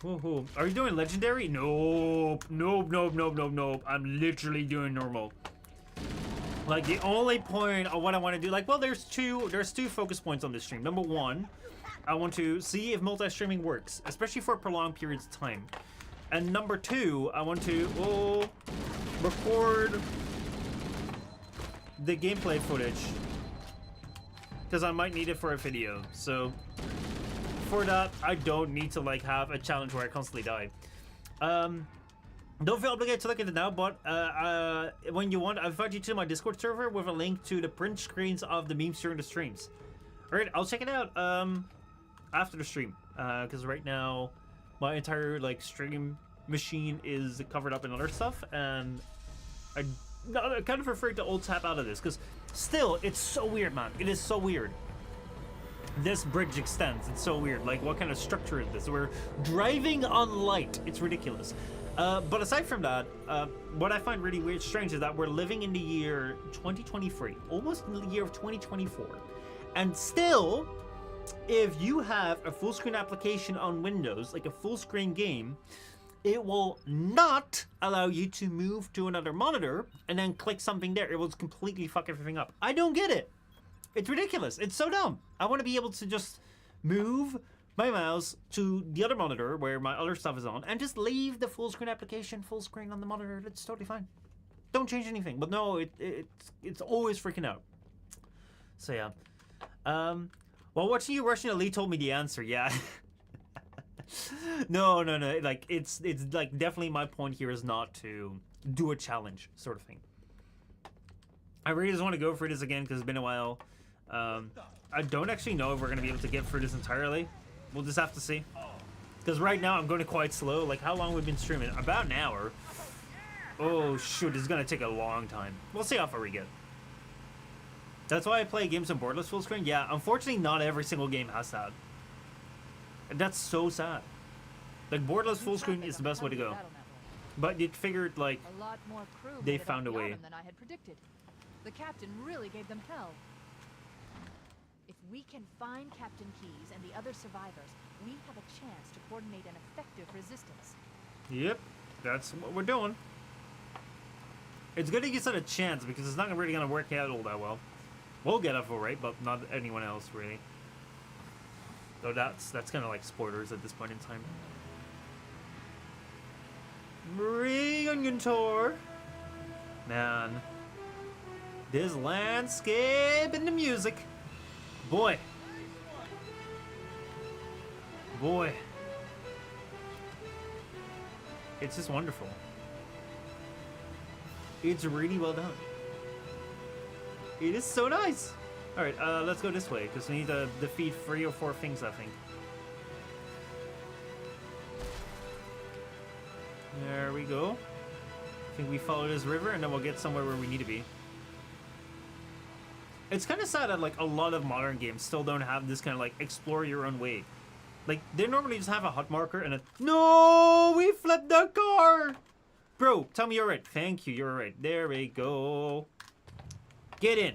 Woohoo. Are you doing legendary? Nope. Nope, nope, nope, nope, nope. I'm literally doing normal. Like, the only point of what I want to do, like, well, there's two focus points on this stream. Number one, I want to see if multi-streaming works, especially for prolonged periods of time. And number two, I want to record the gameplay footage because I might need it for a video. So for that, I don't need to like have a challenge where I constantly die. Don't feel obligated to look at it now, but when you want, I'll invite you to my Discord server with a link to the print screens of the memes during the streams. Alright, I'll check it out after the stream, because right now my entire like stream machine is covered up in other stuff, and I'm kind of afraid to old tap out of this, because still, it's so weird, man. It is so weird. This bridge extends. It's so weird. Like, what kind of structure is this? We're driving on light. It's ridiculous. But aside from that, what I find really weird, strange, is that we're living in the year 2023, almost in the year of 2024. And still, if you have a full screen application on Windows, like a full screen game, it will not allow you to move to another monitor and then click something there. It will completely fuck everything up. I don't get it. It's ridiculous. It's so dumb. I want to be able to just move my mouse to the other monitor where my other stuff is on and just leave the full screen application full screen on the monitor. That's totally fine. Don't change anything. But no, it's always freaking out. So yeah. While watching you Russian Elite told me the answer. Yeah. No. Like it's like definitely my point here is not to do a challenge sort of thing. I really just want to go through this again because it's been a while. I don't actually know if we're gonna be able to get through this entirely. We'll just have to see. Because right now I'm going quite slow. Like, how long we've been streaming? About an hour. Oh, shoot. This is going to take a long time. We'll see how far we get. That's why I play games on borderless full screen. Yeah, unfortunately, not every single game has that. And that's so sad. Like, borderless full screen is the best way to go. But you'd figured, like, A lot more crew they made it found off a way. Yavin than I had predicted. The captain really gave them hell. If we can find Captain Keyes and the other survivors, we have a chance to coordinate an effective resistance. Yep, that's what we're doing. It's good to get a chance because it's not really going to work out all that well. We'll get up all right, but not anyone else really. So that's kind of like spoilers at this point in time. Reunion tour, man. This landscape and the music, boy. It's just wonderful. It's really well done. It is so nice. All right, let's go this way because we need to defeat 3 or 4 things, I think. There we go. I think we follow this river and then we'll get somewhere where we need to be. It's kind of sad that like a lot of modern games still don't have this kind of like explore your own way. Like they normally just have a hot marker and a no, we flipped the car. Bro, tell me you're right. Thank you, you're right. There we go. Get in.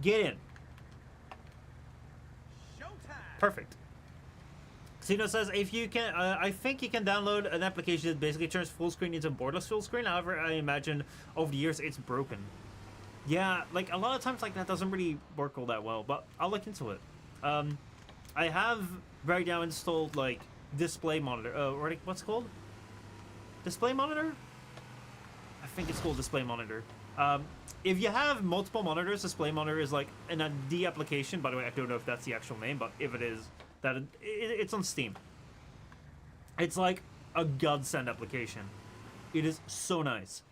Get in. Showtime. Perfect. Xeno says if you can, I think you can download an application that basically turns full screen into borderless full screen. However, I imagine over the years it's broken. Yeah, like a lot of times like that doesn't really work all that well, but I'll look into it. I have right now installed like display monitor. Or like, what's it called? Display monitor? I think it's called display monitor. If you have multiple monitors, display monitor is like an AD application. By the way, I don't know if that's the actual name, but if it is, that it's on Steam. It's like a godsend application. It is so nice.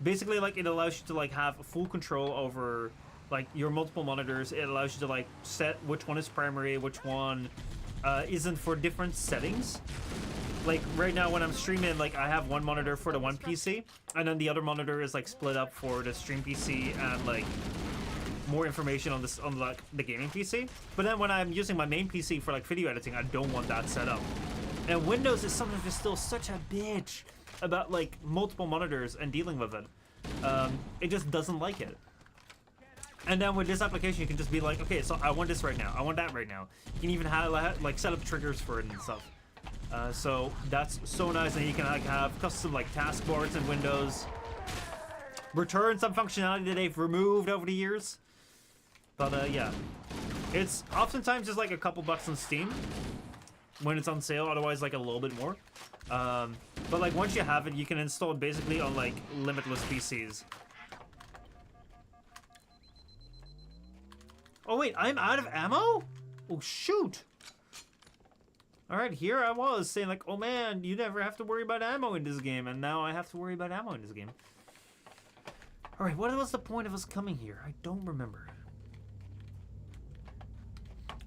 Basically, like it allows you to like have full control over like your multiple monitors. It allows you to like set which one is primary, which one isn't for different settings. Like right now when I'm streaming, like I have one monitor for the one PC, and then the other monitor is like split up for the stream PC and like more information on this on like the gaming PC. But then when I'm using my main PC for like video editing, I don't want that set up. And Windows is sometimes just still such a bitch about like multiple monitors and dealing with it. It just doesn't like it. And then with this application, you can just be like, okay, so I want this right now. I want that right now. You can even have like set up triggers for it and stuff. So that's so nice. And you can like have custom like taskbars in Windows. Return some functionality that they've removed over the years. But yeah, it's oftentimes just like a couple bucks on Steam when it's on sale. Otherwise, like a little bit more. But like once you have it, you can install it basically on like limitless PCs. Oh wait, I'm out of ammo? Oh shoot. Alright, here I was saying like, oh man, you never have to worry about ammo in this game, and now I have to worry about ammo in this game. Alright, what was the point of us coming here? I don't remember.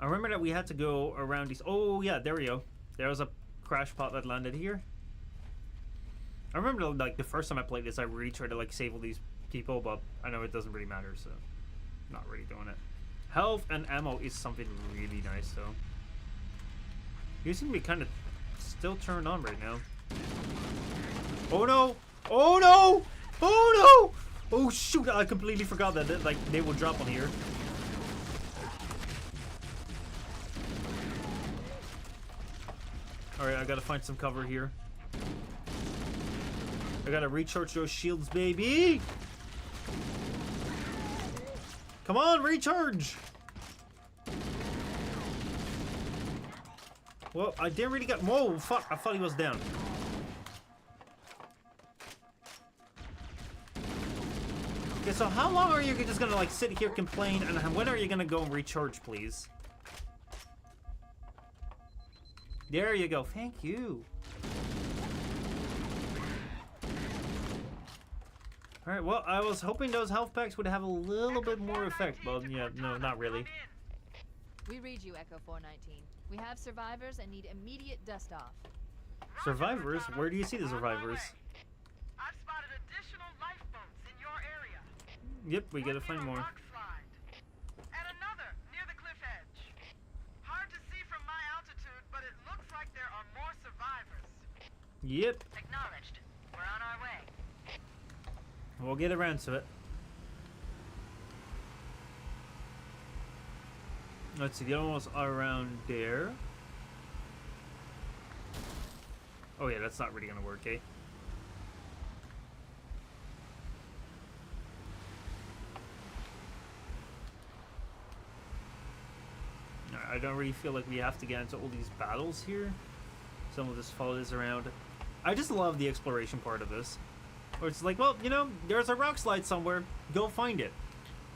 I remember that we had to go around these... Oh yeah, there we go. There was a crash pod that landed here. I remember like the first time I played this, I really tried to like save all these people, but I know it doesn't really matter, so not really doing it. Health and ammo is something really nice though. You seem to be kind of still turned on right now. Oh no! Oh no! Oh no! Oh shoot! I completely forgot that like they will drop on here. All right, I gotta find some cover here. I gotta recharge those shields, baby. Come on, recharge. Well, I didn't really get... Whoa, fuck. I thought he was down. Okay, so how long are you just gonna, like, sit here, complain, and when are you gonna go and recharge, please? There you go. Thank you. Alright, well, I was hoping those health packs would have a little bit more effect, but yeah, no, not really. We read you, Echo 419. We have survivors and need immediate dust off. Survivors? Where do you see the survivors? I've spotted additional lifeboats in your area. Yep, we gotta find more. And another near the cliff edge. Hard to see from my altitude, but it looks like there are more survivors. Yep. Acknowledged. We're on our way. We'll get around to it. Let's see, the other one was around there. Oh yeah, that's not really gonna work, eh? I don't really feel like we have to get into all these battles here. So we'll just follow this around. I just love the exploration part of this. Where it's like, well, you know, there's a rock slide somewhere. Go find it.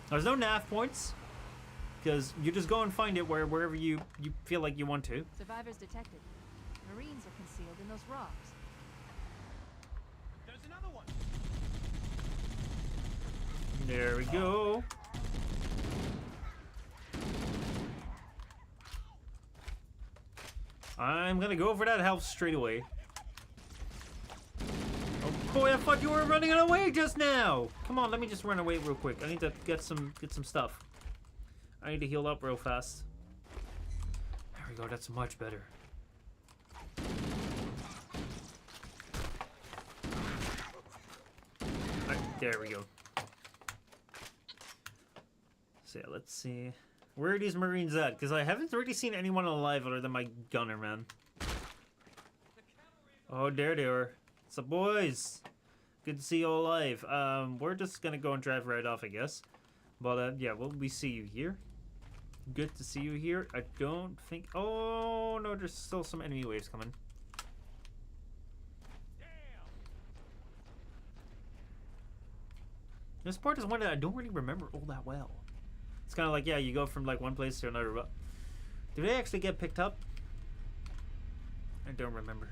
There's no nav points. Because you just go and find it wherever you feel like you want to. Survivors detected. Marines are concealed in those rocks. There's another one. There we go. I'm gonna go for that health straight away. Oh boy, I thought you were running away just now. Come on, let me just run away real quick. I need to get some stuff. I need to heal up real fast. There we go, that's much better. Alright, there we go. So yeah, let's see. Where are these Marines at? Because I haven't really seen anyone alive other than my gunner, man. Oh, there they are. What's up, boys? Good to see you all alive. We're just gonna go and drive right off, I guess. But yeah, well, we see you here. Good to see you here. I don't think... Oh, no, there's still some enemy waves coming. This part is one that I don't really remember all that well. It's kind of like, yeah, you go from like one place to another, but... Do they actually get picked up? I don't remember.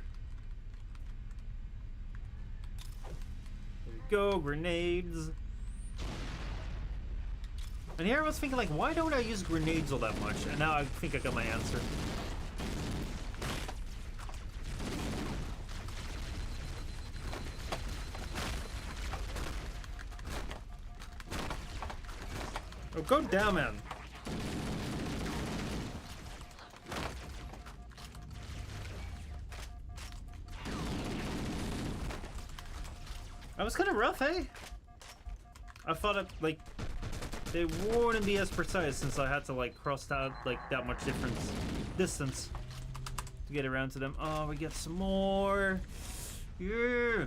There we go, grenades. And here I was thinking, like, why don't I use grenades all that much? And now I think I got my answer. Oh, go down, man. That was kind of rough, eh? I thought it, like... They wouldn't be as precise since I had to like cross that that much distance to get around to them. Oh, we get some more. Yeah.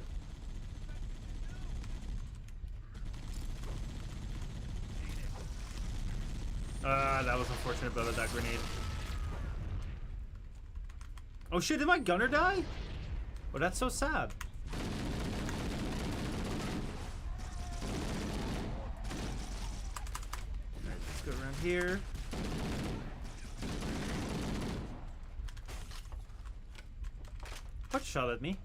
That was unfortunate about that grenade. Oh shit, did my gunner die? Oh, that's so sad. Go around here. What shot at me?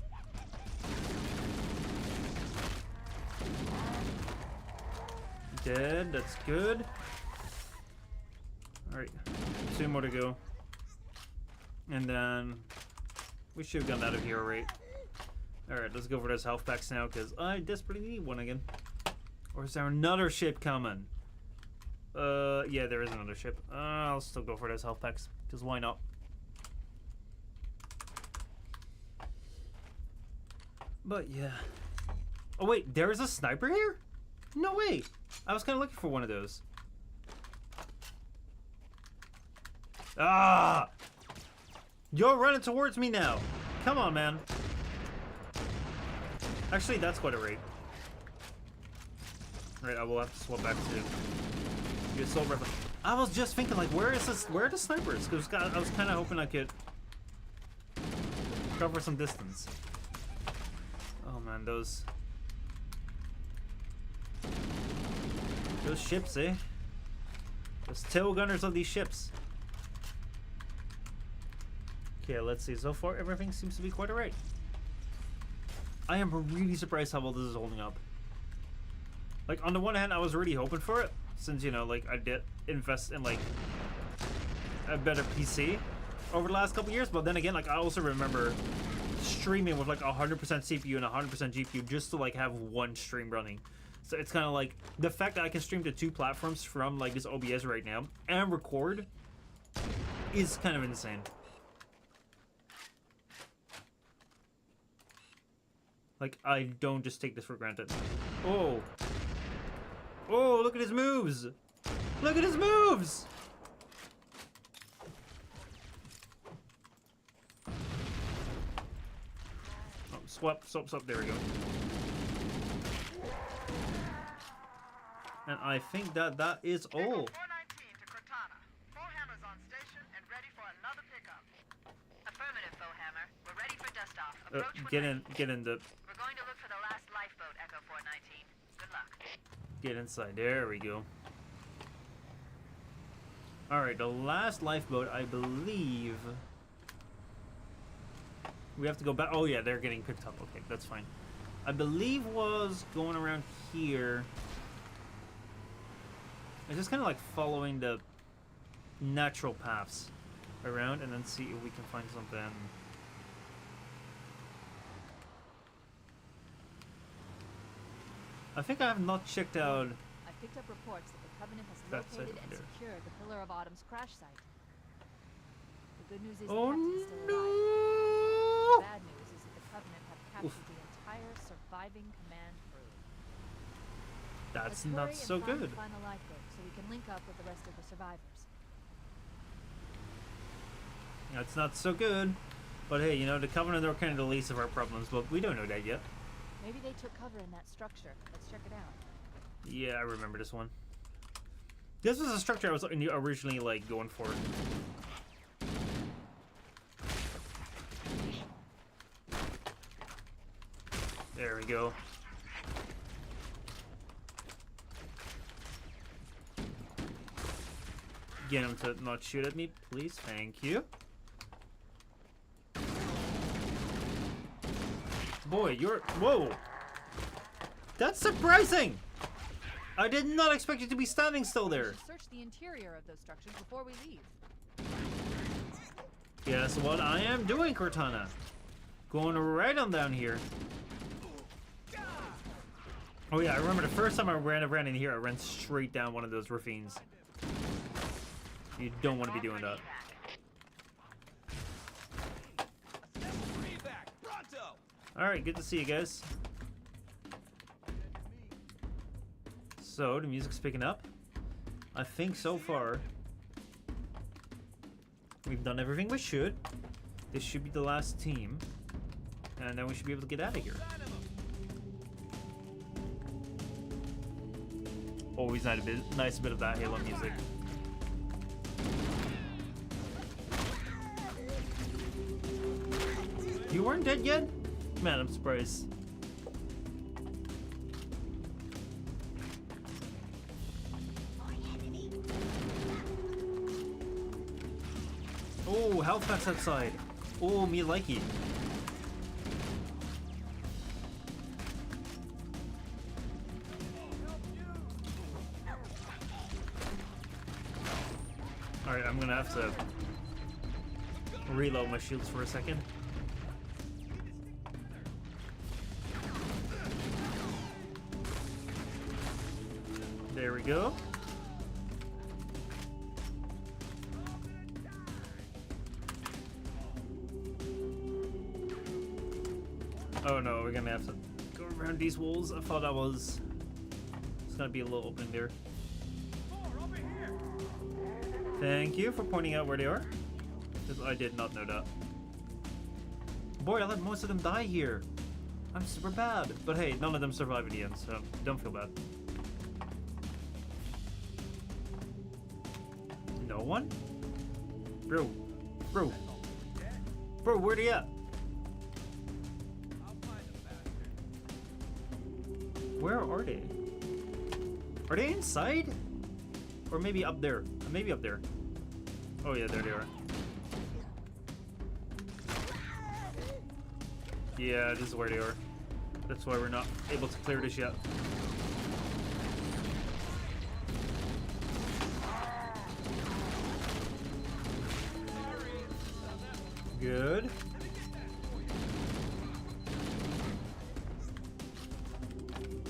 Dead, that's good. Alright, 2 more to go. And then we should have gotten out of here, right? Alright, let's go for those health packs now, because I desperately need one again. Or is there another ship coming? Yeah, there is another ship. I'll still go for those health packs, because why not? But yeah. Oh wait, there's a sniper here? No way! I was kind of looking for one of those. Ah! You're running towards me now. Come on, man. Actually, that's quite a rate. Right, I will have to swap back to the assault rifle. I was just thinking, like, where are the snipers? Because I was kind of hoping I could cover some distance. Oh man, those ships, eh? Those tail gunners of these ships. Okay, let's see. So far, everything seems to be quite alright. I am really surprised how well this is holding up. Like, on the one hand, I was really hoping for it, since, you know, like, I did invest in, like, a better PC over the last couple years, but then again, like, I also remember streaming with, like, 100% CPU and 100% GPU just to, like, have one stream running. So it's kind of like, the fact that I can stream to 2 platforms from, like, this OBS right now and record is kind of insane. Like, I don't just take this for granted. Oh. Oh, look at his moves. Look at his moves. Oh, swap. There we go. And I think that is all. 419 to Cortana. Bowhammer's on station and ready for another pickup. Affirmative, Bowhammer. We're ready for dust off. Approach Get in the... We're going to look for the last lifeboat, Echo 419. Good luck. Get inside. There we go. Alright, the last lifeboat, I believe... We have to go back. Oh yeah, they're getting picked up. Okay, that's fine. I believe was going around here. It's just kind of like following the natural paths around and then see if we can find something. I think I have not checked out. I picked up reports that the Covenant has That's it, located and there. secured the Pillar of Autumn's crash site. The good news is Oh the captain's still alive. no! The bad news is that the Covenant have captured the entire surviving command crew. That's Let's not hurry so and find good. the final lifeboat so we can link up with the rest of the survivors. That's not so good. But hey, you know, the Covenant are kind of the least of our problems, but we don't know that yet. Maybe they took cover in that structure. Let's check it out. Yeah, I remember this one. This was a structure I was originally, like, going for. There we go. Get him to not shoot at me, please. Thank you. Boy, you're... Whoa! That's surprising! I did not expect you to be standing still there. We should search the interior of those structures before we leave. Guess what I am doing, Cortana? Going right on down here. Oh yeah, I remember the first time I ran in here, I ran straight down one of those ravines. You don't want to be doing that. Alright, good to see you guys. So, the music's picking up. I think so far we've done everything we should. This should be the last team. And then we should be able to get out of here. Always nice bit of that Halo music. You weren't dead yet? Man, I'm surprised. Oh, health packs outside. Oh, me likey. Alright, I'm gonna have to reload my shields for a second. There we go. Oh no, we're gonna have to go around these walls. I thought that was... It's gonna be a little opening there. Thank you for pointing out where they are. Because I did not know that. Boy, I let most of them die here. I'm super bad. But hey, none of them survive in the end, so don't feel bad. No one? Bro. Bro. Bro, where they at? Where are they? Are they inside? Or maybe up there? Maybe up there. Oh yeah, there they are. Yeah, this is where they are. That's why we're not able to clear this yet. Good.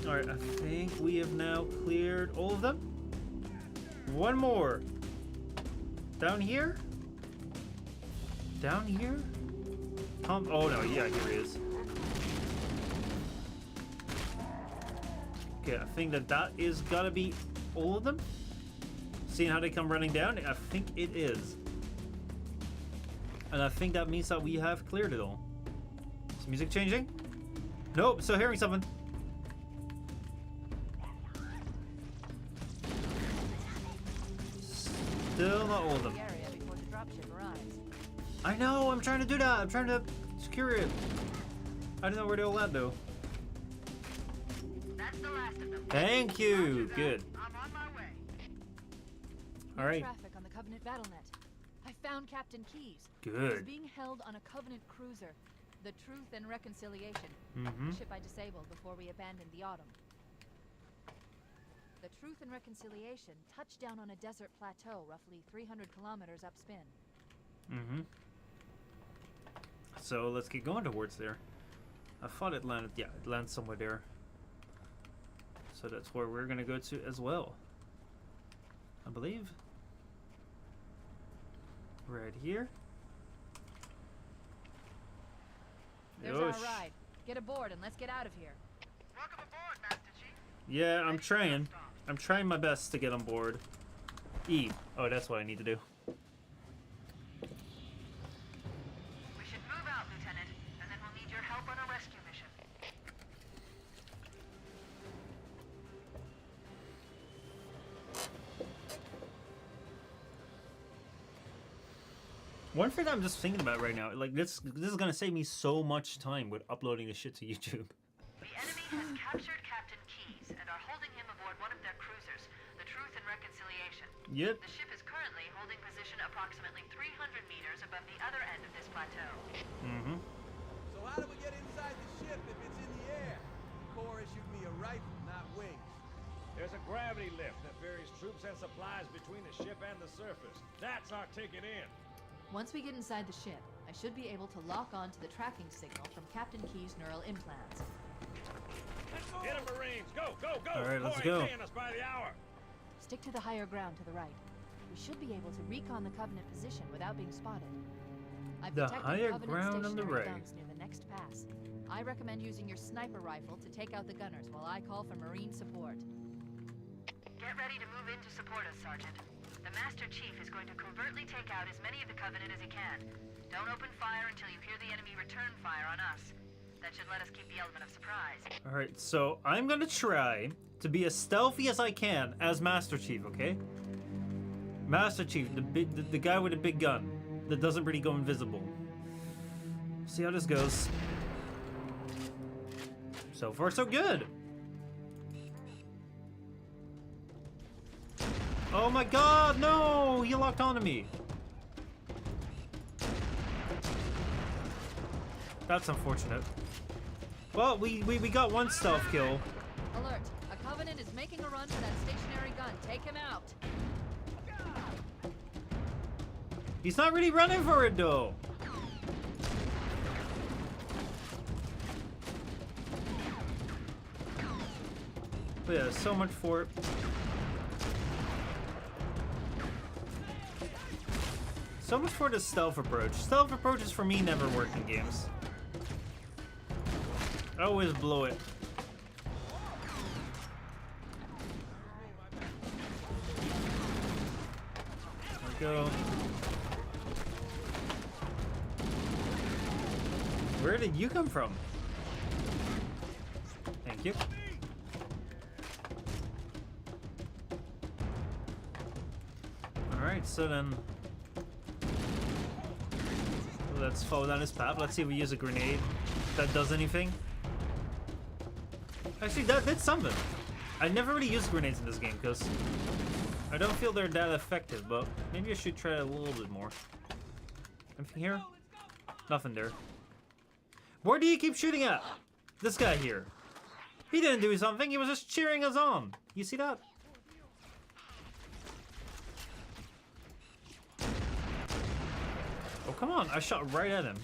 Alright, I think we have now cleared all of them. One more. Down here? Down here? Oh no, yeah, here he is. Okay, I think that is gotta be all of them. Seeing how they come running down, I think it is. And I think that means that we have cleared it all. Is music changing? Nope, still hearing something. Still not all of them. I know, I'm trying to do that. I'm trying to secure it. I don't know where they all at though. That's the last of them. Thank you. Good. I'm on my way. All right. Traffic on the Covenant BattleNet. I found Captain Keyes. Good. He's being held on a Covenant cruiser, the Truth and Reconciliation. Mm-hmm. The ship I disabled before we abandoned the Autumn. The Truth and Reconciliation touched down on a desert plateau roughly 300 kilometers upspin. Mm-hmm. So let's get going towards there. I thought it landed, yeah, it lands somewhere there. So that's where we're gonna go to as well. I believe. Right here. There's our ride. Get aboard and let's get out of here. Welcome aboard, Master Chief. Yeah, I'm trying. I'm trying my best to get on board. E. Oh, that's what I need to do. We should move out, Lieutenant, and then we'll need your help on a rescue mission. One thing I'm just thinking about right now, like this is gonna save me so much time with uploading this shit to YouTube. The enemy has captured Captain Keyes and are holding him aboard one of their cruisers, the Truth and Reconciliation. Yep. The ship is currently holding position approximately 300 meters above the other end of this plateau. Mm-hmm. So how do we get inside the ship if it's in the air? The Corps issued me a rifle, not wings. There's a gravity lift that ferries troops and supplies between the ship and the surface. That's our ticket in. Once we get inside the ship, I should be able to lock on to the tracking signal from Captain Keyes' neural implants. Get 'em, Marines! Go, go, go! All right, let's Corps go. paying us by the hour. Stick to the higher ground to the right. We should be able to recon the Covenant position without being spotted. I've The detected higher Covenant ground on the stationary right. guns near the next pass. I recommend using your sniper rifle to take out the gunners while I call for Marine support. Get ready to move in to support us, Sergeant. The Master Chief is going to covertly take out as many of the Covenant as he can. Don't open fire until you hear the enemy return fire on us. That should let us keep the element of surprise. All right, so I'm gonna try to be as stealthy as I can as Master Chief, okay? Master Chief, the guy with the big gun that doesn't really go invisible. See how this goes. So far, so good. Oh my God, no! He locked onto me. That's unfortunate. Well, we got one stealth kill. Alert! A Covenant is making a run for that stationary gun. Take him out. He's not really running for it though. But yeah, so much for it. So much for the stealth approach. Stealth approaches for me never work in games. I always blow it. There we go. Where did you come from? Thank you. Alright, so then let's follow down his path. Let's see if we use a grenade that does anything. Actually, that did something. I never really used grenades in this game because I don't feel they're that effective, but maybe I should try it a little bit more. Anything here? Nothing there. Where do you keep shooting at? This guy here. He didn't do something, he was just cheering us on. You see that? Oh, come on, I shot right at him.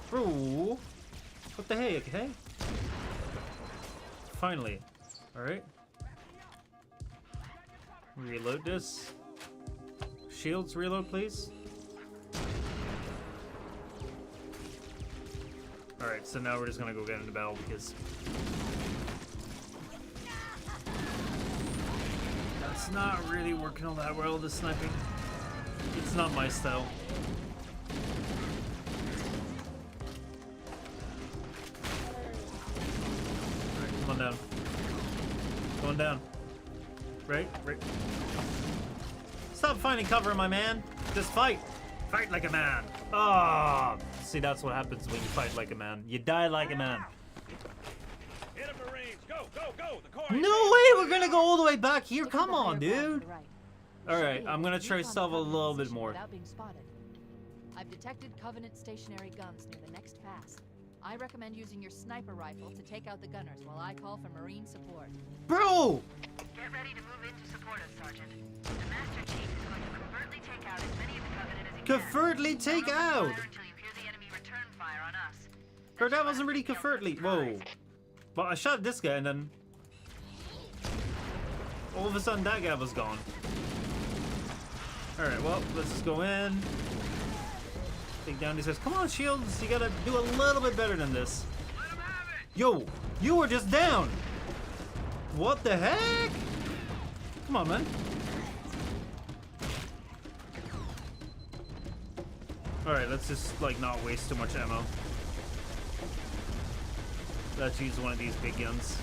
Bro, what the heck, hey? Finally. Alright. Reload this. Shields, reload, please. Alright, so now we're just gonna go get into battle because that's not really working all that well, the sniping. It's not my style. Alright, come on down. Going down. Right. Stop finding cover, my man. Just fight. Fight like a man. Ah, oh, see, that's what happens when you fight like a man. You die like a man. Hit him, Marines. Go. The core. No way, we're gonna go all the way back here. Take Come the on, higher ground to dude. the right. All right, Should I'm be gonna able to try recon stealth a the little Covenant bit position more. Without being spotted. I've detected Covenant stationary guns near the next pass. I recommend using your sniper rifle to take out the gunners while I call for Marine support. Bro! Get ready to move in to support us, Sergeant. The Master Chief is going to covertly take out as many of the Covenant as he can. Covertly take Don't open out! fire until you hear the enemy return fire on us. Bro, that wasn't really covertly. Whoa. But I shot this guy and then all of a sudden that guy was gone. Alright, well, let's just go in. Take down these guys. Come on, Shields. You gotta do a little bit better than this. Yo, you were just down. What the heck? Come on, man. Alright, let's just, like, not waste too much ammo. Let's use one of these big guns.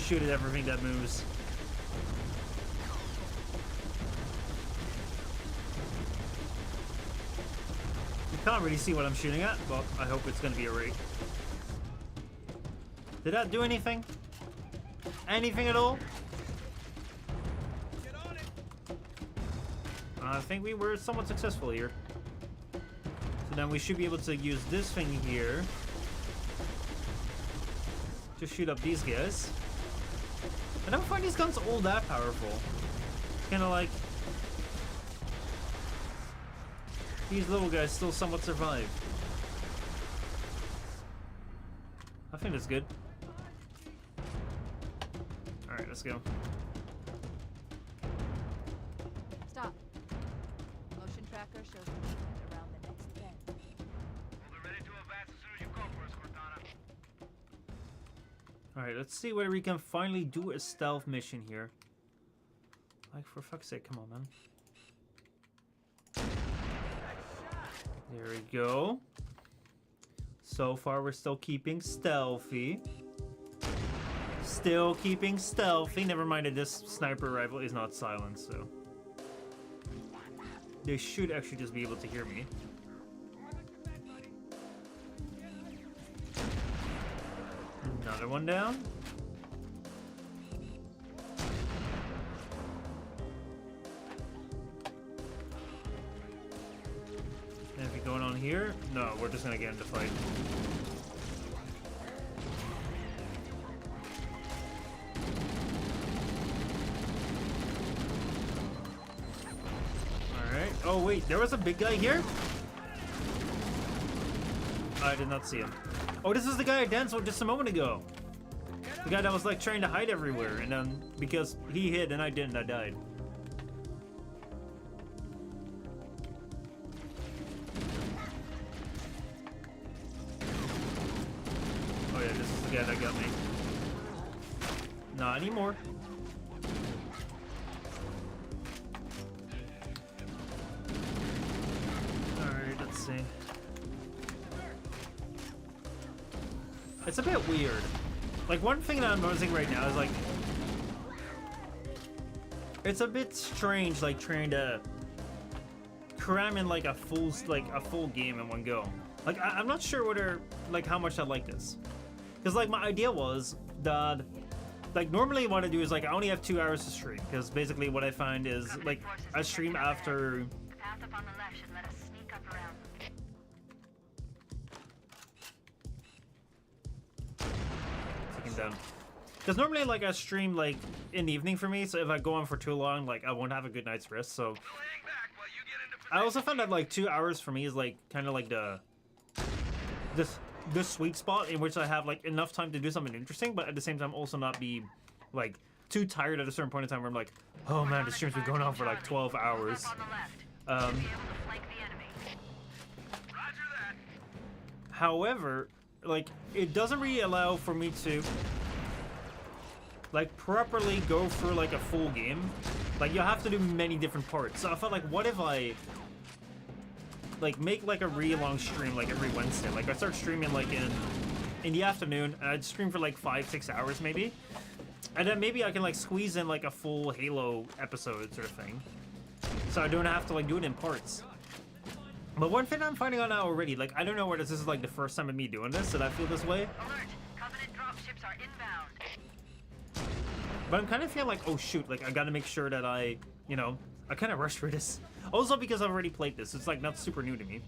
Shoot at everything that moves. You can't really see what I'm shooting at, but I hope it's gonna be a ray. Did that do anything? Anything at all? Get on it. I think we were somewhat successful here. So then we should be able to use this thing here to shoot up these guys. I don't find these guns all that powerful. It's kind of like these little guys still somewhat survive. I think that's good. Alright, let's go. Stop. Motion tracker shows movement around the next bend. We'll be ready to advance as soon as you call for us, Cortana. Alright, let's see whether we can finally do a stealth mission here. Like, for fuck's sake, come on, man. There we go. So far, we're still keeping stealthy. Still keeping stealthy. Never mind that this sniper rifle is not silenced, so they should actually just be able to hear me. Another one down. here? No, we're just gonna get into fight. Alright. Oh wait, there was a big guy here? I did not see him. Oh, this is the guy I danced with just a moment ago. The guy that was like trying to hide everywhere, and then because he hid and I didn't, I died. Oh yeah, this is the guy that got me. Not anymore. Alright, let's see. It's a bit weird. Like, one thing that I'm noticing right now is, like, it's a bit strange, like, trying to cram in, like, a full game in one go. Like, I'm not sure whether, like, how much I like this. Because, like, my idea was that, like, normally what I do is, like, I only have 2 hours to stream. Because basically what I find is, like, I stream after... The path up on the left should let us sneak up around. Down. Because normally, like, I stream, like, in the evening for me, so if I go on for too long, like, I won't have a good night's rest, so... I also found that, like, 2 hours for me is, like, kind of like the sweet spot in which I have, like, enough time to do something interesting, but at the same time also not be, like, too tired at a certain point in time where I'm like, oh man, the stream's been going on for, like, 12 hours. However, like, it doesn't really allow for me to, like, properly go through, like, a full game. Like, you have to do many different parts. So I felt like, what if I, like, make, like, a really long stream, like, every Wednesday? Like, I start streaming, like, in the afternoon, and I'd stream for, like, 5-6 hours, maybe. And then maybe I can, like, squeeze in, like, a full Halo episode sort of thing. So I don't have to, like, do it in parts. But one thing I'm finding out now already, like, I don't know whether this is, like, the first time of me doing this, that I feel this way. Alert! Covenant dropships are inbound. But I'm kind of feeling like, oh shoot, like, I gotta make sure that I, you know, I kind of rushed through this. Also because I've already played this, it's, like, not super new to me.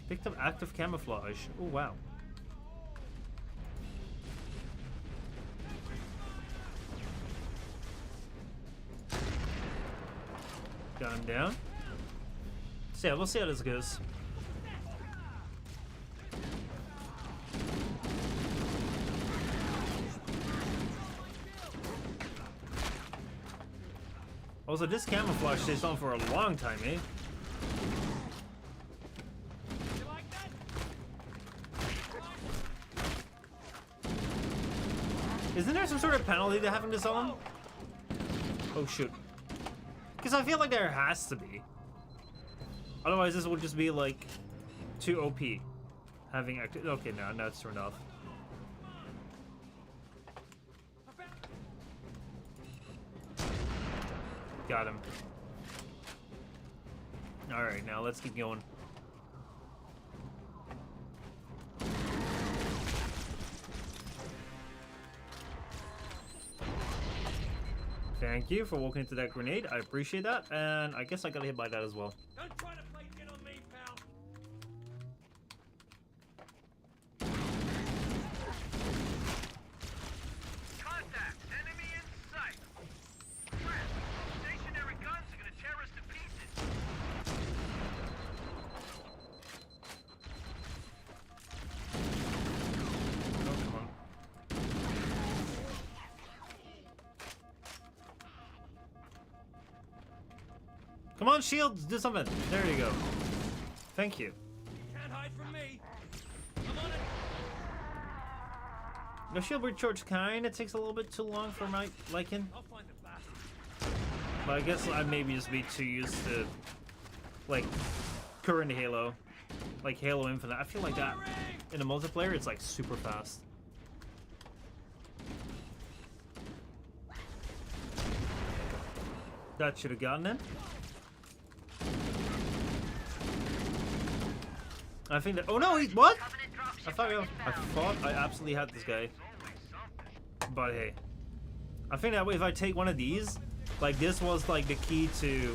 Picked up active camouflage. Oh, wow. Got him down. So yeah, we'll see how this goes. Also, this camouflage stays on for a long time, eh? Isn't there some sort of penalty to having this on? Oh shoot. Because I feel like there has to be. Otherwise, this will just be like too OP. Having active. Okay, now it's turned off. Got him. All right, now let's keep going. Thank you for walking into that grenade. I appreciate that, and I guess I got hit by that as well. Don't try to play dead on me, pal. Contact! Enemy in sight! Friend, stationary guns are gonna tear us to pieces! Oh, come on. Come on, shields, do something. There you go. Thank you. Can't hide from me. I'm on it. The shield recharge kind of takes a little bit too long for my liking. I'll find the bastard. But I guess I maybe just be too used to, like, current Halo. Like Halo Infinite. I feel like that in a multiplayer, it's like super fast. That should have gotten it. I think that. Oh no! He what? I thought I absolutely had this guy. But hey, I think that if I take one of these, like this was like the key to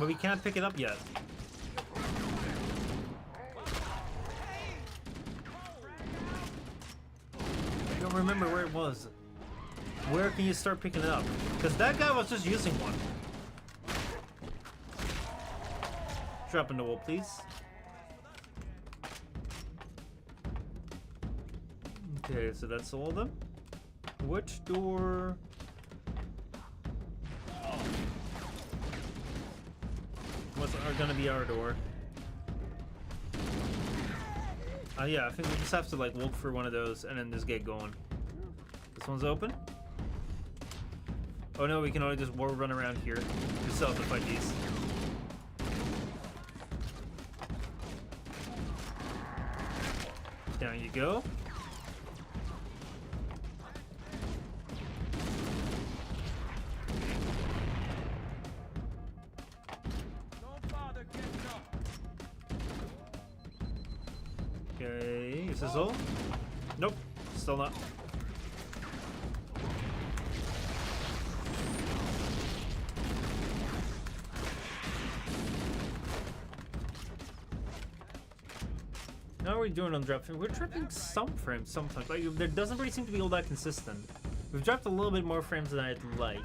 But we can't pick it up yet. I don't remember where it was. Where can you start picking it up? Because that guy was just using one. Drop in the wall, please. Okay, so that's all of them. Which door? What's gonna be our door? Yeah, I think we just have to like walk through one of those and then just get going. This one's open. Oh no, we can only just run around here. We still have to fight these. Down you go. Okay, is this all? Nope, still not. How are we doing on drop frame? We're dropping some frames sometimes. Like, there doesn't really seem to be all that consistent. We've dropped a little bit more frames than I'd like.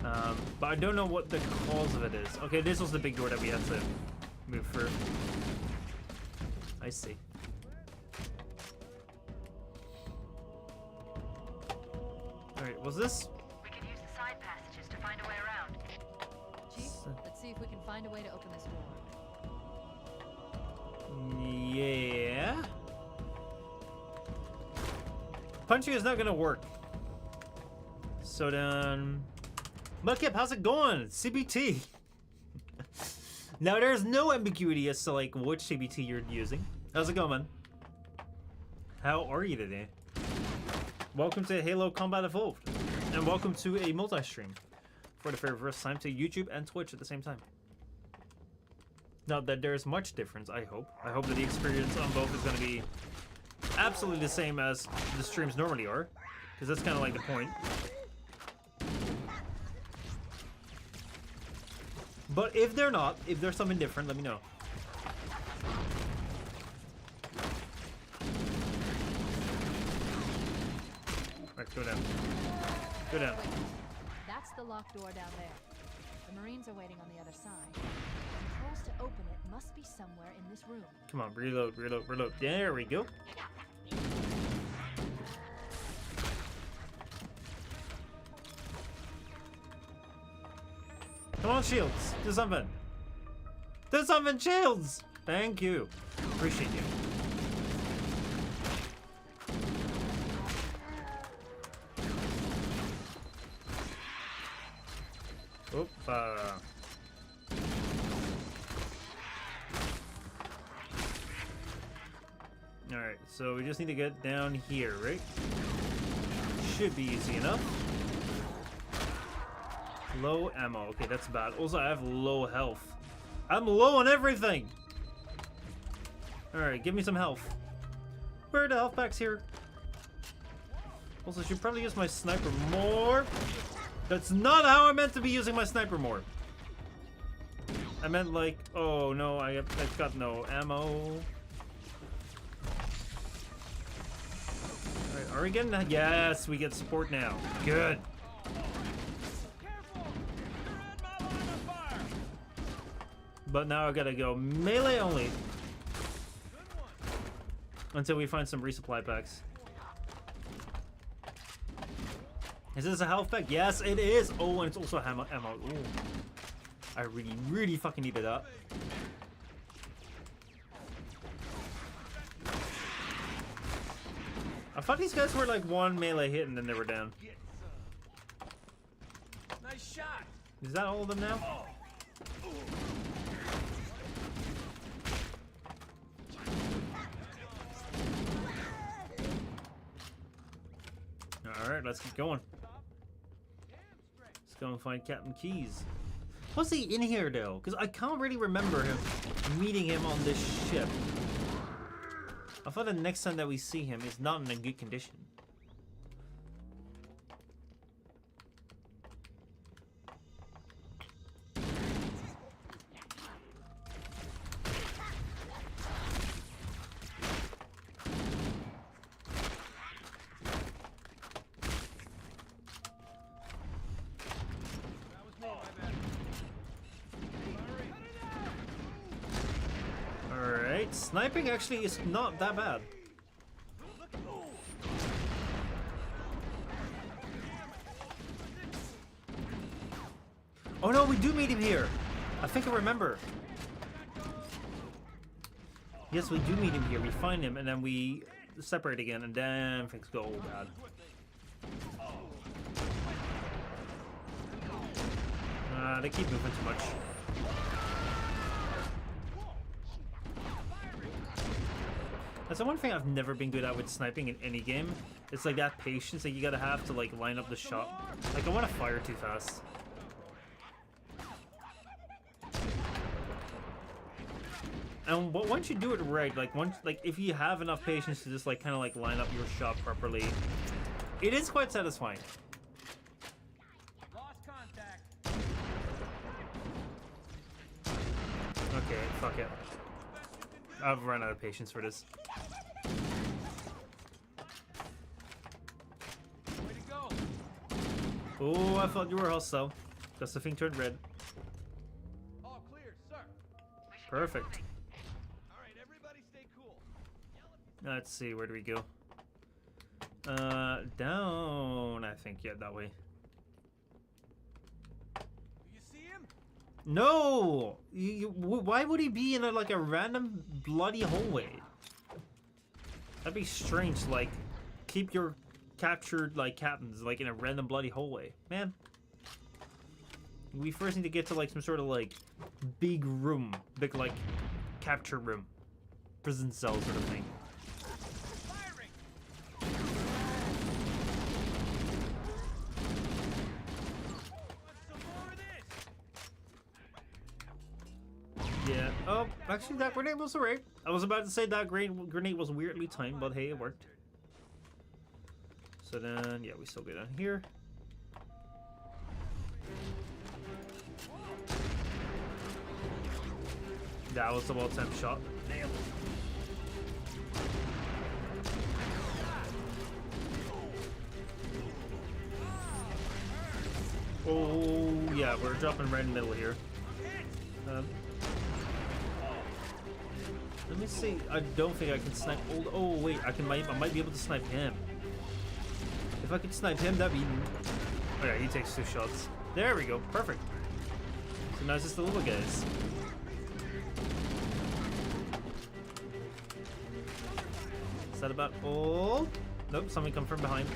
But I don't know what the cause of it is. Okay, this was the big door that we had to move through. I see. Alright, was this? We can use the side passages to find a way around. Chief, let's see if we can find a way to open this door. Yeah. Punching is not gonna work. So then, Mudkip, how's it going? CBT. Now there's no ambiguity as to like which CBT you're using. How's it going, man? How are you today? Welcome to Halo Combat Evolved, and welcome to a multi-stream for the very first time to YouTube and Twitch at the same time. Not that there's much difference, I hope. I hope that the experience on both is going to be absolutely the same as the streams normally are, because that's kind of like the point. But if they're not, if there's something different, let me know. Alright, go down. Go down. Wait, that's the locked door down there. The Marines are waiting on the other side. The controls to open it must be somewhere in this room. Come on, reload, reload, reload. There we go. Come on, Shields. Do something. Do something, Shields! Thank you. Appreciate you. Oop, Alright, so we just need to get down here, right? Should be easy enough. Low ammo. Okay, that's bad. Also, I have low health. I'm low on everything! Alright, give me some health. Where are the health packs here? Also, should probably use my sniper more. That's not how I meant to be using my sniper more. I meant like, oh no, I've got no ammo. Alright, are we getting that? Yes, we get support now. Good. But now I gotta go melee only. Until we find some resupply packs. Is this a health pack? Yes, it is. Oh, and it's also ammo. Ooh. I really, really fucking needed that. I thought these guys were like one melee hit and then they were down. Nice shot. Is that all of them now? Alright, let's keep going. Let's go and find Captain Keyes. Was he in here though? Because I can't really remember him meeting him on this ship. I thought the next time that we see him is not in a good condition. sniping actually is not that bad. Oh no, we do meet him here. I think I remember. Yes, we do meet him here. We find him and then we separate again, and then things go bad. They keep moving too much. That's the one thing I've never been good at with sniping in any game. It's like that patience that you gotta have to like line up the shot. Like I want to fire too fast. And once you do it right, like if you have enough patience to just like kind of like line up your shot properly, it is quite satisfying. Lost contact. Okay, fuck it. I've run out of patience for this. Way to go. Oh, I thought you were hostile. Just the thing turned red. All clear, sir. Perfect. All right, everybody stay cool. Let's see, where do we go? Down, I think. Yeah, that way. Do you see him? No! Why would he be in like a random bloody hallway? That'd be strange. Like, keep your captured like captains like in a random bloody hallway, man. We first need to get to like some sort of like big room, big like capture room, prison cell sort of thing. Yeah. Oh, actually, that grenade was alright. I was about to say that grenade was weirdly timed, but hey, it worked. So then, yeah, we still go down here. That was the well-timed shot. Nailed it. Oh, yeah, we're dropping right in the middle here. Let me see. I don't think I can snipe. Oh wait, I might be able to snipe him. If I could snipe him, that'd be. Oh yeah, he takes 2 shots. There we go. Perfect. So now it's just the little guys. Is that about all? Nope. Something come from behind.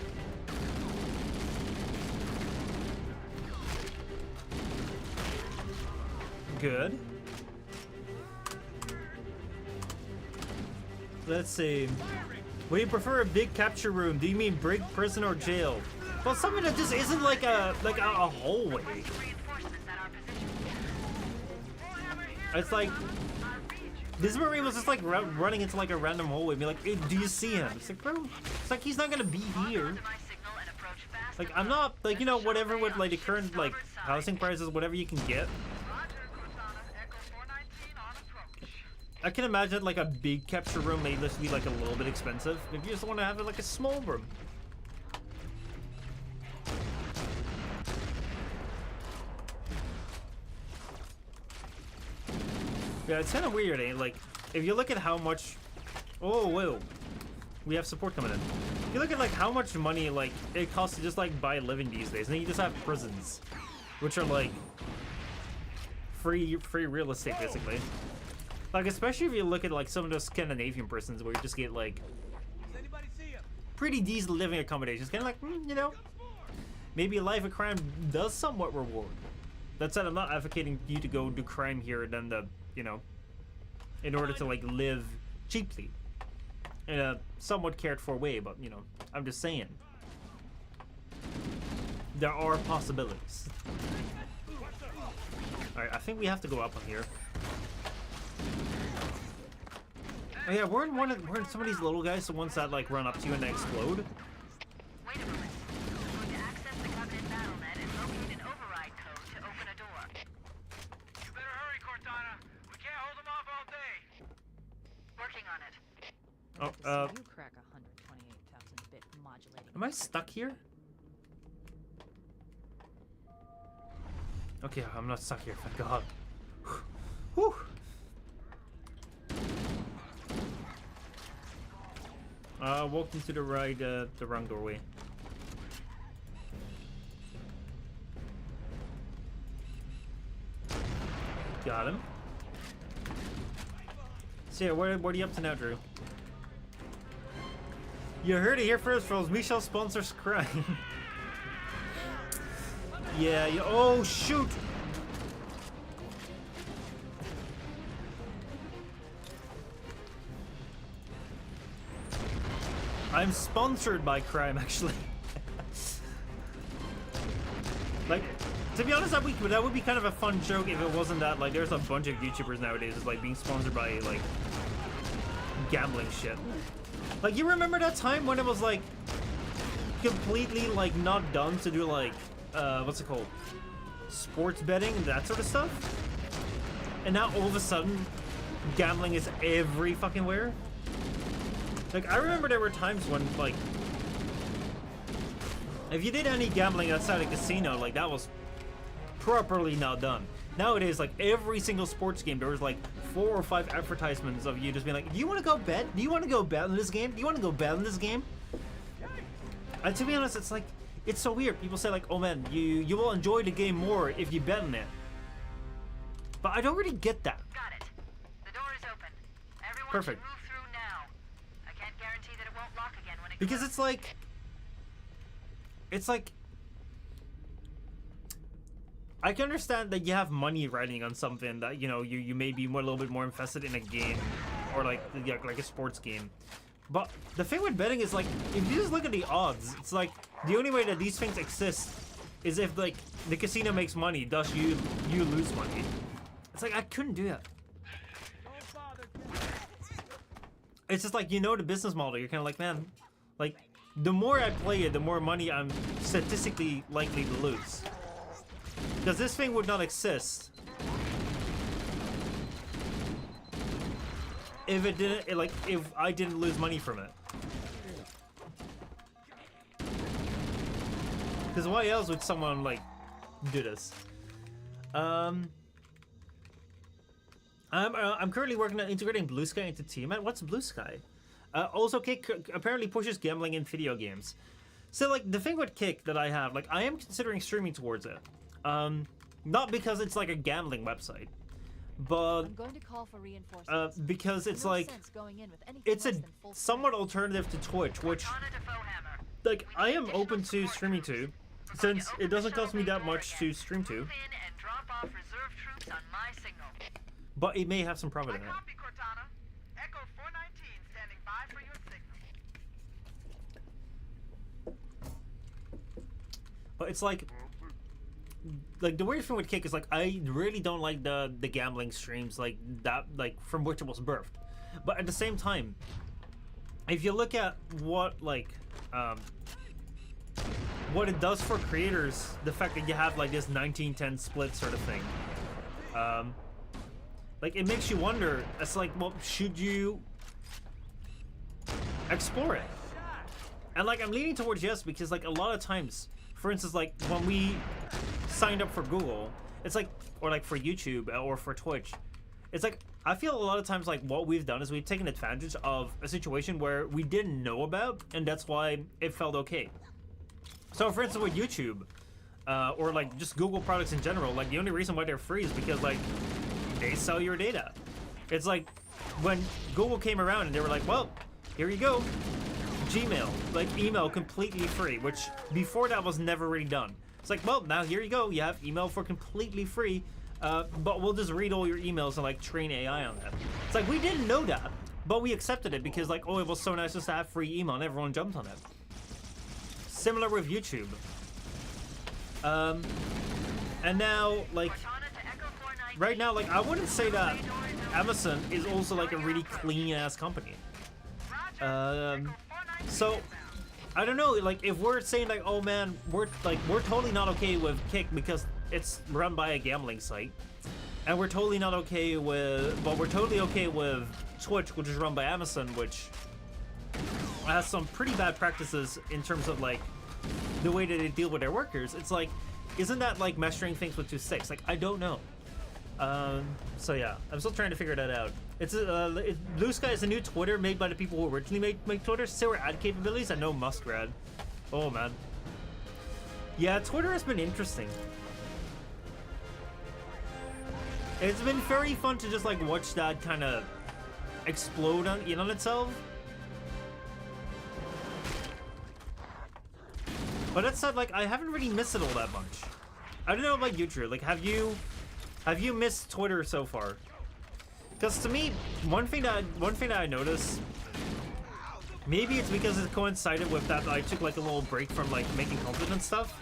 Good. Let's see. Would you prefer a big capture room? Do you mean brig, prison, or jail? Well, something that just isn't like a hallway. It's like this Marine was just like running into like a random hallway. Be like, hey, do you see him? It's like, bro, it's like he's not gonna be here. Like I'm not like, you know, whatever with like the current like housing prices, whatever you can get. I can imagine like a big capture room may just be like a little bit expensive. If you just want to have it like a small room. Yeah, it's kind of weird, eh? Like, if you look at how much... Oh, whoa. We have support coming in. If you look at like how much money like it costs to just like buy living these days, and then you just have prisons, which are like free real estate basically. Like, especially if you look at like some of those Scandinavian prisons where you just get like pretty decent living accommodations, kind of like, you know, maybe a life of crime does somewhat reward. That said, I'm not advocating you to go do crime here and then the, you know, in order to like live cheaply in a somewhat cared for way, but you know, I'm just saying there are possibilities. All right, I think we have to go up on here. Oh yeah, we're in some of these little guys, the ones that like run up to you and they explode. Wait a moment. We're going to access the Covenant BattleNet and locate an override code to open a door. You better hurry, Cortana. We can't hold them off all day. Working on it. Oh, You crack 128,000 bit modulating. am I stuck here? Okay, I'm not stuck here, thank God. Whew. Walked into the right, the wrong doorway. Got him. So yeah, what are you up to now, Drew? You heard it here first, folks. Michel sponsors crime. Yeah, oh shoot! I'm sponsored by crime, actually. Like, to be honest, that would be kind of a fun joke if it wasn't that, like, there's a bunch of YouTubers nowadays that's, like, being sponsored by, like, gambling shit. Like, you remember that time when it was, like, completely, like, not done to do, like, what's it called? Sports betting and that sort of stuff? And now, all of a sudden, gambling is every fucking where? Like, I remember there were times when, like, if you did any gambling outside a casino, like, that was properly not done. Nowadays, like, every single sports game, there was, like, 4 or 5 advertisements of you just being like, do you want to go bet? Do you want to go bet in this game? Do you want to go bet in this game? And to be honest, it's like, it's so weird. People say, like, oh man, you will enjoy the game more if you bet on it. But I don't really get that. Got it. The door is open. Everyone Perfect. should move through now. I can't guarantee that it won't lock again when it Because closes. it's like I can understand that you have money riding on something that, you know, you may be a little bit more invested in a game or like a sports game. But the thing with betting is, like, if you just look at the odds, it's like the only way that these things exist is if, like, the casino makes money, thus you lose money. It's like, I couldn't do that. It's just like, you know, the business model. You're kind of like, man, like, the more I play it, the more money I'm statistically likely to lose. Because this thing would not exist if it didn't, if I didn't lose money from it. Because why else would someone, like, do this? I'm currently working on integrating Blue Sky into Team. What's Blue Sky? Also, Kick apparently pushes gambling in video games. So, like, the thing with Kick that I have, like, I am considering streaming towards it. Not because it's like a gambling website, but I'm going to call for reinforcements. because it's No like sense going in with anything it's a less than full somewhat alternative to Twitch, which, like, I am open to streaming to, since it doesn't cost me that much to stream to. Move in and drop off reserve troops on my signal. But it may have some profit in it. Copy, Cortana. Echo 419 standing by for your signal. But it's like the weird thing with Kick is, like, I really don't like the gambling streams like that, like, from which it was birthed. But at the same time, if you look at what, like, what it does for creators, the fact that you have, like, this 19-10 split sort of thing, like, it makes you wonder. It's like, well, should you explore it? And, like, I'm leaning towards yes, because, like, a lot of times, for instance, like, when we signed up for Google, it's like, or like for YouTube or for Twitch, it's like, I feel a lot of times, like, what we've done is we've taken advantage of a situation where we didn't know about, and that's why it felt okay. So, for instance, with YouTube, or like just Google products in general, like, the only reason why they're free is because, like, they sell your data. It's like when Google came around and they were like, well, here you go, Gmail, like, email completely free, which before that was never really done. It's like, well, now here you go, you have email for completely free, but we'll just read all your emails and, like, train AI on that. It's like, we didn't know that, but we accepted it because, like, oh, it was so nice just to have free email and everyone jumped on it. Similar with YouTube. And now, like, right now, like, I wouldn't say that Amazon is also, like, a really clean-ass company. So, I don't know, like, if we're saying, like, oh man, we're totally not okay with Kick because it's run by a gambling site, and we're totally not okay with, but we're totally okay with Twitch, which is run by Amazon, which has some pretty bad practices in terms of, like, the way that they deal with their workers. It's like, isn't that like measuring things with 2 sticks? Like, I don't know. So yeah, I'm still trying to figure that out. Blue Sky is a new Twitter made by the people who originally made Twitter. Still add capabilities and no Muskrat. Oh man. Yeah, Twitter has been interesting. It's been very fun to just like watch that kind of explode on itself. But that said, like I haven't really missed it all that much. I don't know about you, Drew. Like, have you missed Twitter so far? Because to me, one thing that I noticed, maybe it's because it coincided with that I took like a little break from like making content and stuff,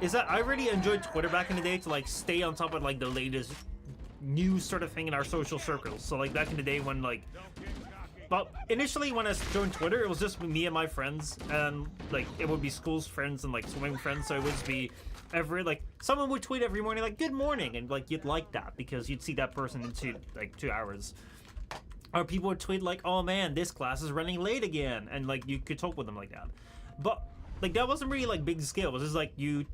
is that I really enjoyed Twitter back in the day to like stay on top of like the latest news sort of thing in our social circles. So like back in the day when like, but initially when I joined Twitter, it was just me and my friends, and like it would be school's friends and like swimming friends. So it would be like someone would tweet every morning like good morning, and like you'd like that because you'd see that person in 2 hours. Or people would tweet like, oh man, this class is running late again, and like you could talk with them like that. But like that wasn't really like big scale. It was just like you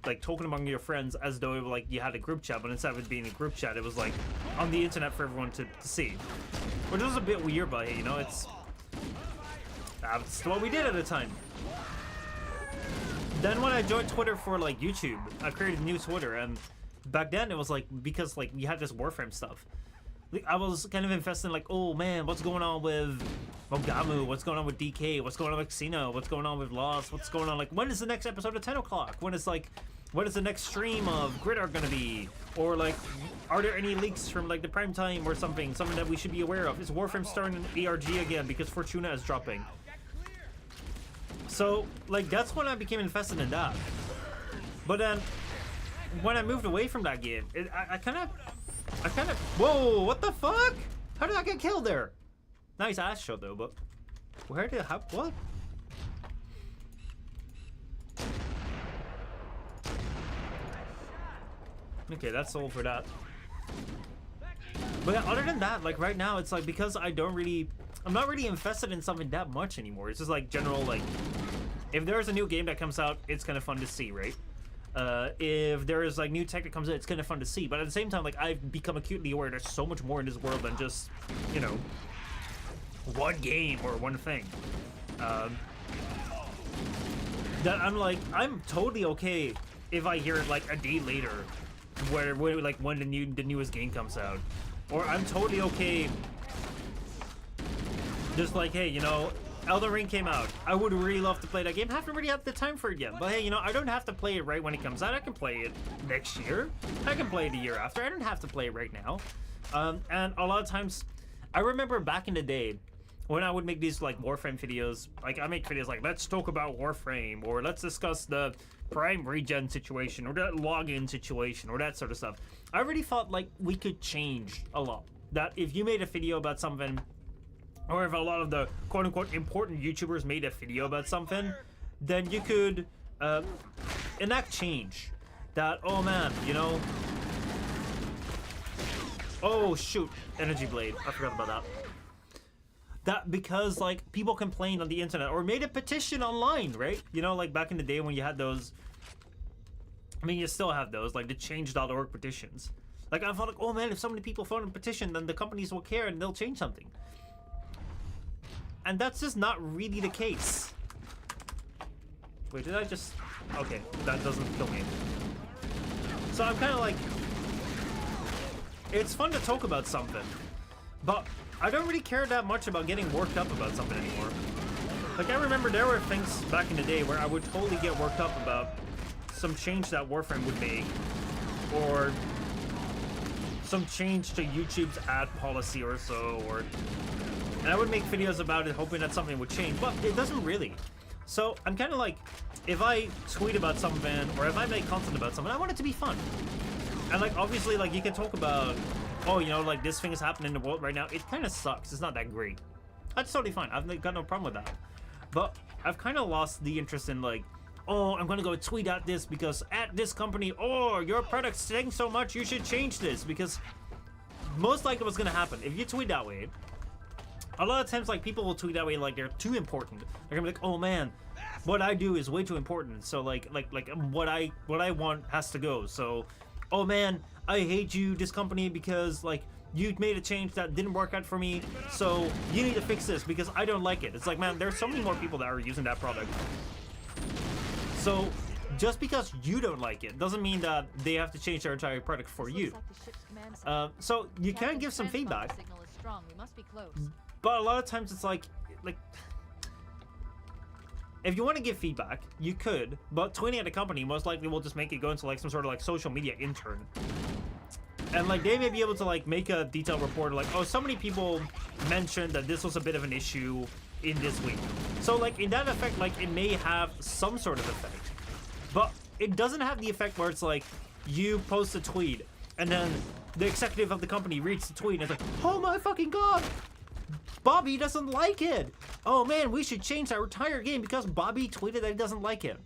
like talking among your friends as though like you had a group chat, but instead of it being a group chat, it was like on the internet for everyone to see, which was a bit weird, but hey, you know, that's what we did at the time. Then when I joined Twitter for like YouTube, I created a new Twitter, and back then it was like because like we had this Warframe stuff. Like, I was kind of invested in like, oh man, what's going on with Mogamu? What's going on with DK? What's going on with Xeno? What's going on with Lost? What's going on? Like, when is the next episode of 10 o'clock? When is the next stream of Gridart gonna be? Or like, are there any leaks from like the prime time or something that we should be aware of? Is Warframe starting an ERG again because Fortuna is dropping? So like that's when I became invested in that. But then when I moved away from that game, I kind of whoa, what the fuck? How did I get killed there? Nice ass shot though, but where did what? Okay, that's all for that. But yeah, other than that, like right now, it's like because I'm not really invested in something that much anymore. It's just like general, like if there's a new game that comes out, it's kind of fun to see, right? If there is like new tech that comes out, it's kind of fun to see. But at the same time, like I've become acutely aware there's so much more in this world than just, you know, one game or one thing. That I'm totally okay if I hear it like a day later, where like when the newest game comes out, or I'm totally okay. Just like, hey, you know, Elden Ring came out. I would really love to play that game. Haven't really had the time for it yet. But hey, you know, I don't have to play it right when it comes out. I can play it next year. I can play it the year after. I don't have to play it right now. And a lot of times, I remember back in the day when I would make these like Warframe videos. Like I make videos like, let's talk about Warframe, or let's discuss the Prime regen situation, or that login situation, or that sort of stuff. I really thought like we could change a lot. That if you made a video about something, or if a lot of the quote-unquote important YouTubers made a video about something, then you could enact change. That, oh man, you know... Oh shoot, Energy Blade, I forgot about that. That because like people complained on the internet, or made a petition online, right? You know, like back in the day when you had those... I mean, you still have those, like the change.org petitions. Like I thought like, oh man, if so many people phone a petition, then the companies will care and they'll change something. And that's just not really the case. Wait, did I just... Okay, that doesn't kill me. So I'm kind of like... It's fun to talk about something, but I don't really care that much about getting worked up about something anymore. Like, I remember there were things back in the day where I would totally get worked up about some change that Warframe would make, or some change to YouTube's ad policy or so, or... And I would make videos about it hoping that something would change, but it doesn't really. So I'm kind of like, if I tweet about something, or if I make content about something, I want it to be fun. And like, obviously, like you can talk about, oh, you know, like this thing is happening in the world right now. It kind of sucks. It's not that great. That's totally fine. I've got no problem with that. But I've kind of lost the interest in like, oh, I'm going to go tweet at this because at this company, oh, your product's saying so much, you should change this. Because most likely what's going to happen, if you tweet that way, a lot of times, like, people will tweet that way like they're too important. They're gonna be like, oh man, what I do is way too important. So like what I want has to go. So, oh man, I hate you, this company, because like you made a change that didn't work out for me, so you need to fix this because I don't like it. It's like, man, there's so many more people that are using that product. So just because you don't like it doesn't mean that they have to change their entire product for you. Looks like the ship's command center. So you can Captain's give some transponder feedback, signal is strong. We must be close. but a lot of times it's like if you want to give feedback, you could, but tweeting at a company most likely will just make it go into like some sort of like social media intern. And like they may be able to like make a detailed report like, oh, so many people mentioned that this was a bit of an issue in this week. So like in that effect, like it may have some sort of effect, but it doesn't have the effect where it's like you post a tweet and then the executive of the company reads the tweet and it's like, oh my fucking god, Bobby doesn't like it. Oh man, we should change our entire game because Bobby tweeted that he doesn't like it.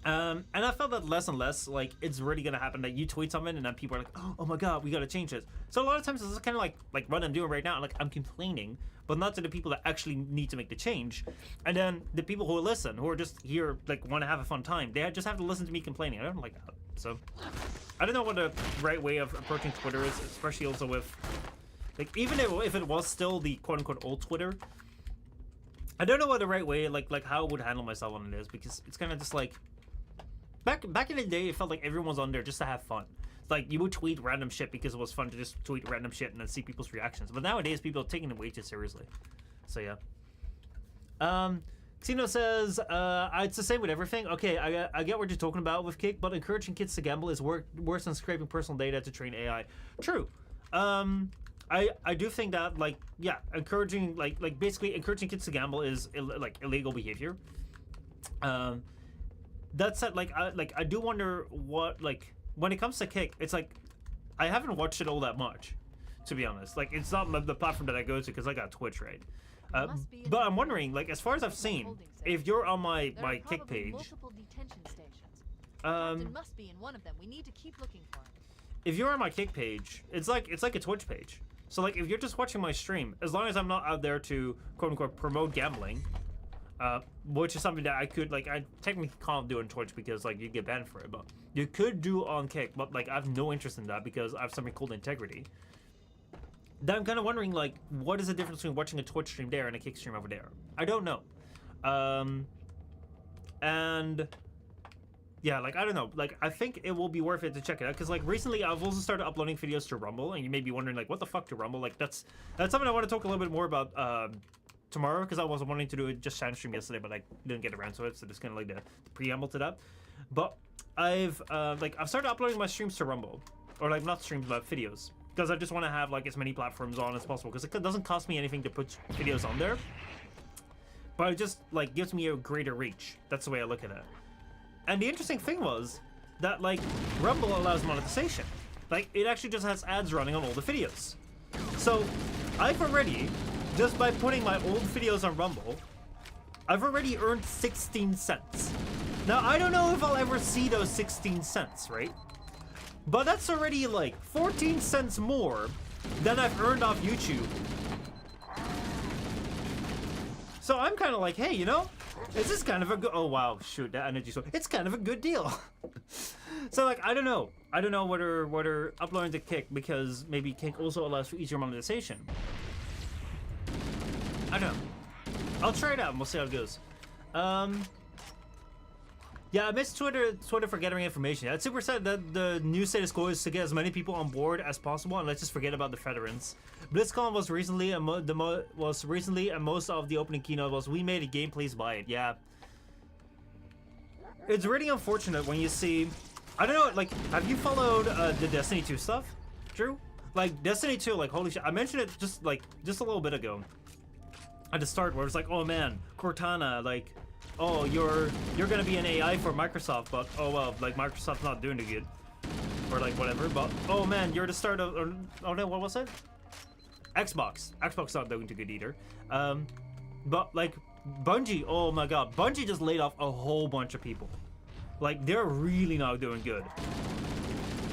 And I felt that less and less, like, it's really gonna happen that you tweet something and then people are like, oh my god, we gotta change this. So a lot of times it's kind of like what I'm doing right now, like I'm complaining, but not to the people that actually need to make the change. And then the people who listen, who are just here, like, want to have a fun time, they just have to listen to me complaining. I don't like that. So, I don't know what the right way of approaching Twitter is, especially also with, like, even if it was still the quote-unquote old Twitter, I don't know what the right way, like how I would handle myself on it is, because it's kind of just like, back in the day, it felt like everyone was on there just to have fun. Like, you would tweet random shit because it was fun to just tweet random shit and then see people's reactions. But nowadays, people are taking it way too seriously. So, yeah. Xeno says, it's the same with everything. Okay, I get what you're talking about with Kick, but encouraging kids to gamble is worse than scraping personal data to train AI. True. I do think that, like, yeah, encouraging, like basically encouraging kids to gamble is, illegal behavior. That said, I do wonder what, like, when it comes to Kick, it's like, I haven't watched it all that much, to be honest. Like, it's not the platform that I go to because I got Twitch, right? But I'm wondering, like, as far as I've seen, if you're on my Kick page, multiple detention stations. Captain must be in one of them. We need to keep looking for him. If you're on my Kick page, it's like a Twitch page. So, like, if you're just watching my stream, as long as I'm not out there to quote-unquote promote gambling, which is something that I could, like, I technically can't do on Twitch because, like, you get banned for it, but you could do on Kick, but, like, I have no interest in that because I have something called integrity. Then I'm kind of wondering, like, what is the difference between watching a Twitch stream there and a Kick stream over there? I don't know. And yeah, like, I don't know. Like, I think it will be worth it to check it out because, like, recently I've also started uploading videos to Rumble, and you may be wondering, like, what the fuck to Rumble? Like, that's something I want to talk a little bit more about tomorrow because I was wanting to do it just Shine stream yesterday, but I didn't get around to it, so just kind of like the preamble to that. But I've started uploading my streams to Rumble, or like not streams but videos, because I just want to have like as many platforms on as possible because it doesn't cost me anything to put videos on there, but it just like gives me a greater reach. That's the way I look at it. And the interesting thing was that like Rumble allows monetization. Like it actually just has ads running on all the videos. So I've already, just by putting my old videos on Rumble, I've already earned 16 cents. Now, I don't know if I'll ever see those 16 cents, right? But that's already like 14 cents more than I've earned off YouTube. So I'm kind of like, hey, you know, this is kind of a good, oh wow, shoot, that energy sword. It's kind of a good deal. So like, I don't know whether uploading to Kick, because maybe Kick also allows for easier monetization. I don't know. I'll try it out and we'll see how it goes. Yeah, I miss Twitter for gathering information. It's super sad that the new status quo is to get as many people on board as possible and let's just forget about the veterans. BlizzCon was recently and most of the opening keynote was we made a game, please buy it. Yeah. It's really unfortunate when you see, I don't know, like, have you followed the Destiny 2 stuff, Drew? Like, Destiny 2, like, holy shit, I mentioned it just a little bit ago at the start where it's like, oh man, Cortana, like, oh, you're gonna be an AI for Microsoft, but oh well, like Microsoft's not doing too good, or like whatever. But oh man, you're the start of, or, oh no, what was it? Xbox not doing too good either. But like Bungie, oh my god, Bungie just laid off a whole bunch of people. Like they're really not doing good.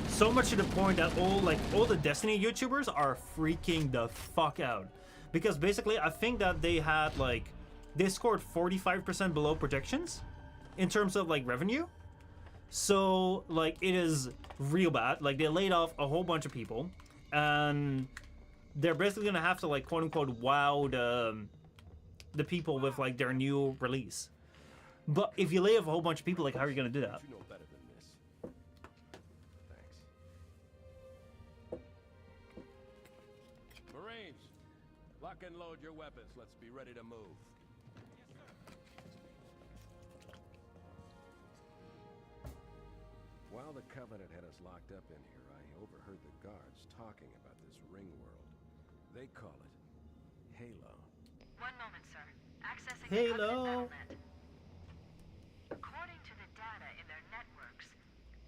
So much to the point that all the Destiny YouTubers are freaking the fuck out, because basically I think that they had like. They scored 45% below projections in terms of like revenue. So like it is real bad. Like they laid off a whole bunch of people. and they're basically gonna have to like quote unquote wow the people with like their new release. But if you lay off a whole bunch of people, like how are you gonna do that? You know better than this. Thanks. Marines, lock and load your weapons. Let's be ready to move. While the Covenant had us locked up in here, I overheard the guards talking about this ring world. They call it Halo. One moment, sir. Accessing Halo. the Covenant Battlenet. According to the data in their networks,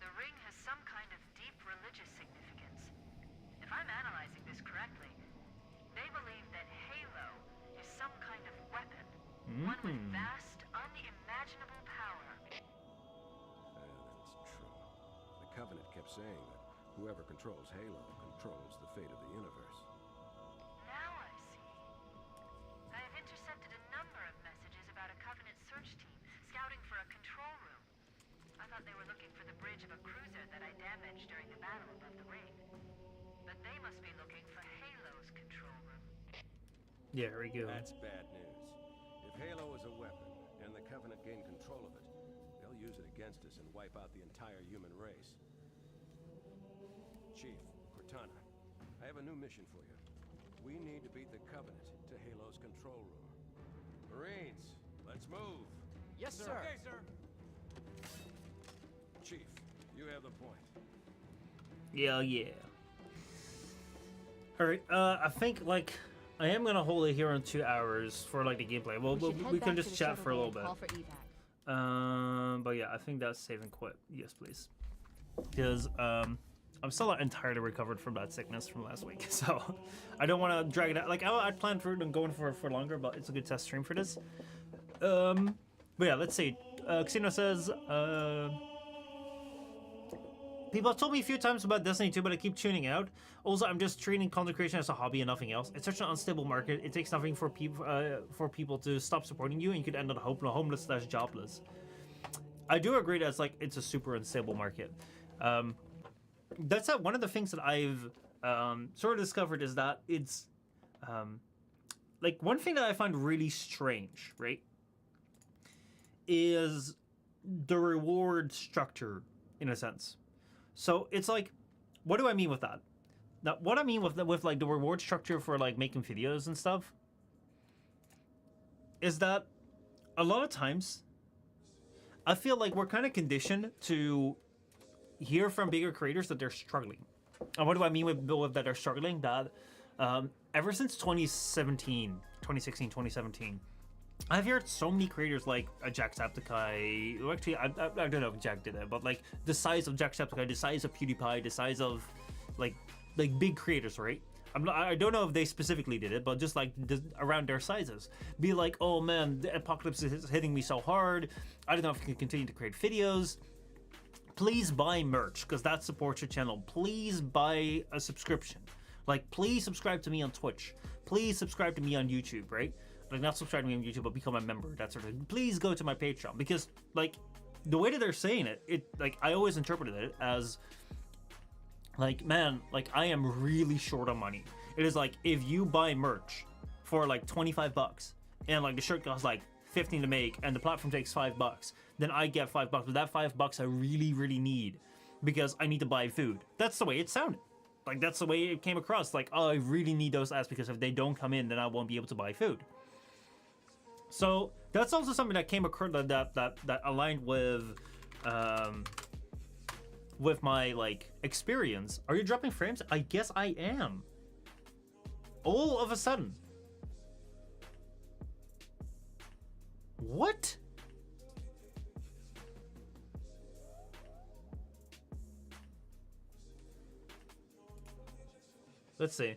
the ring has some kind of deep religious significance. If I'm analyzing this correctly, they believe that Halo is some kind of weapon, one with vast, unimaginable power. That's true. The Covenant kept saying that whoever controls Halo controls the fate of the universe. Now I see. I have intercepted a number of messages about a Covenant search team scouting for a control room. I thought they were looking for the bridge of a cruiser that I damaged during the battle above the ring. But they must be looking for Halo's control room. Yeah, here we go. That's bad news. If Halo is a weapon, and the Covenant gain control of it, they'll use it against us and wipe out the entire human race. Chief, Cortana, I have a new mission for you. We need to beat the Covenant to Halo's control room. Marines, let's move. Yes, sir. Okay, sir. Chief, you have the point. Yeah. Alright, I think like I am gonna hold it here on 2 hours for like the gameplay. Well, should head we back can to just the chat shuttle for a bay little and bit. call for evac. But yeah, I think that's save and quit. Yes, please. Because I'm still not entirely recovered from that sickness from last week, so I don't want to drag it out. Like I'd planned for it and going for longer, but it's a good test stream for this. But yeah, let's see. Xeno says, people have told me a few times about Destiny 2, but I keep tuning out. Also, I'm just treating content creation as a hobby and nothing else. It's such an unstable market. It takes nothing for people to stop supporting you, and you could end up homeless/jobless. I do agree that it's a super unstable market. That's one of the things that I've sort of discovered is that it's like one thing that I find really strange, right, is the reward structure in a sense. So it's like, what do I mean with that? Now, what I mean with like the reward structure for like making videos and stuff is that a lot of times I feel like we're kind of conditioned to hear from bigger creators that they're struggling. And what do I mean with that they're struggling? That ever since 2016, 2017, I've heard so many creators like Jacksepticeye. Actually, I don't know if Jack did it, but like the size of Jacksepticeye, the size of PewDiePie, the size of like big creators, right? I don't know if they specifically did it, but just like around their sizes, be like, oh man, the apocalypse is hitting me so hard. I don't know if I can continue to create videos. Please buy merch, because that supports your channel. Please buy a subscription. Like, please subscribe to me on Twitch. Please subscribe to me on YouTube, right? Like, not subscribe to me on YouTube, but become a member, that sort of thing. Please go to my Patreon, because, like, the way that they're saying it, like, I always interpreted it as, like, man, like, I am really short on money. It is like, if you buy merch for, like, 25 bucks, and, like, the shirt costs, like, 15 to make, and the platform takes $5, then I get $5. But that $5 I really, really need, because I need to buy food. That's the way it sounded. Like, that's the way it came across. Like, oh, I really need those ads, because if they don't come in, then I won't be able to buy food. So that's also something that came across that aligned with my like experience. Are you dropping frames? I guess I am. All of a sudden. What? Let's see.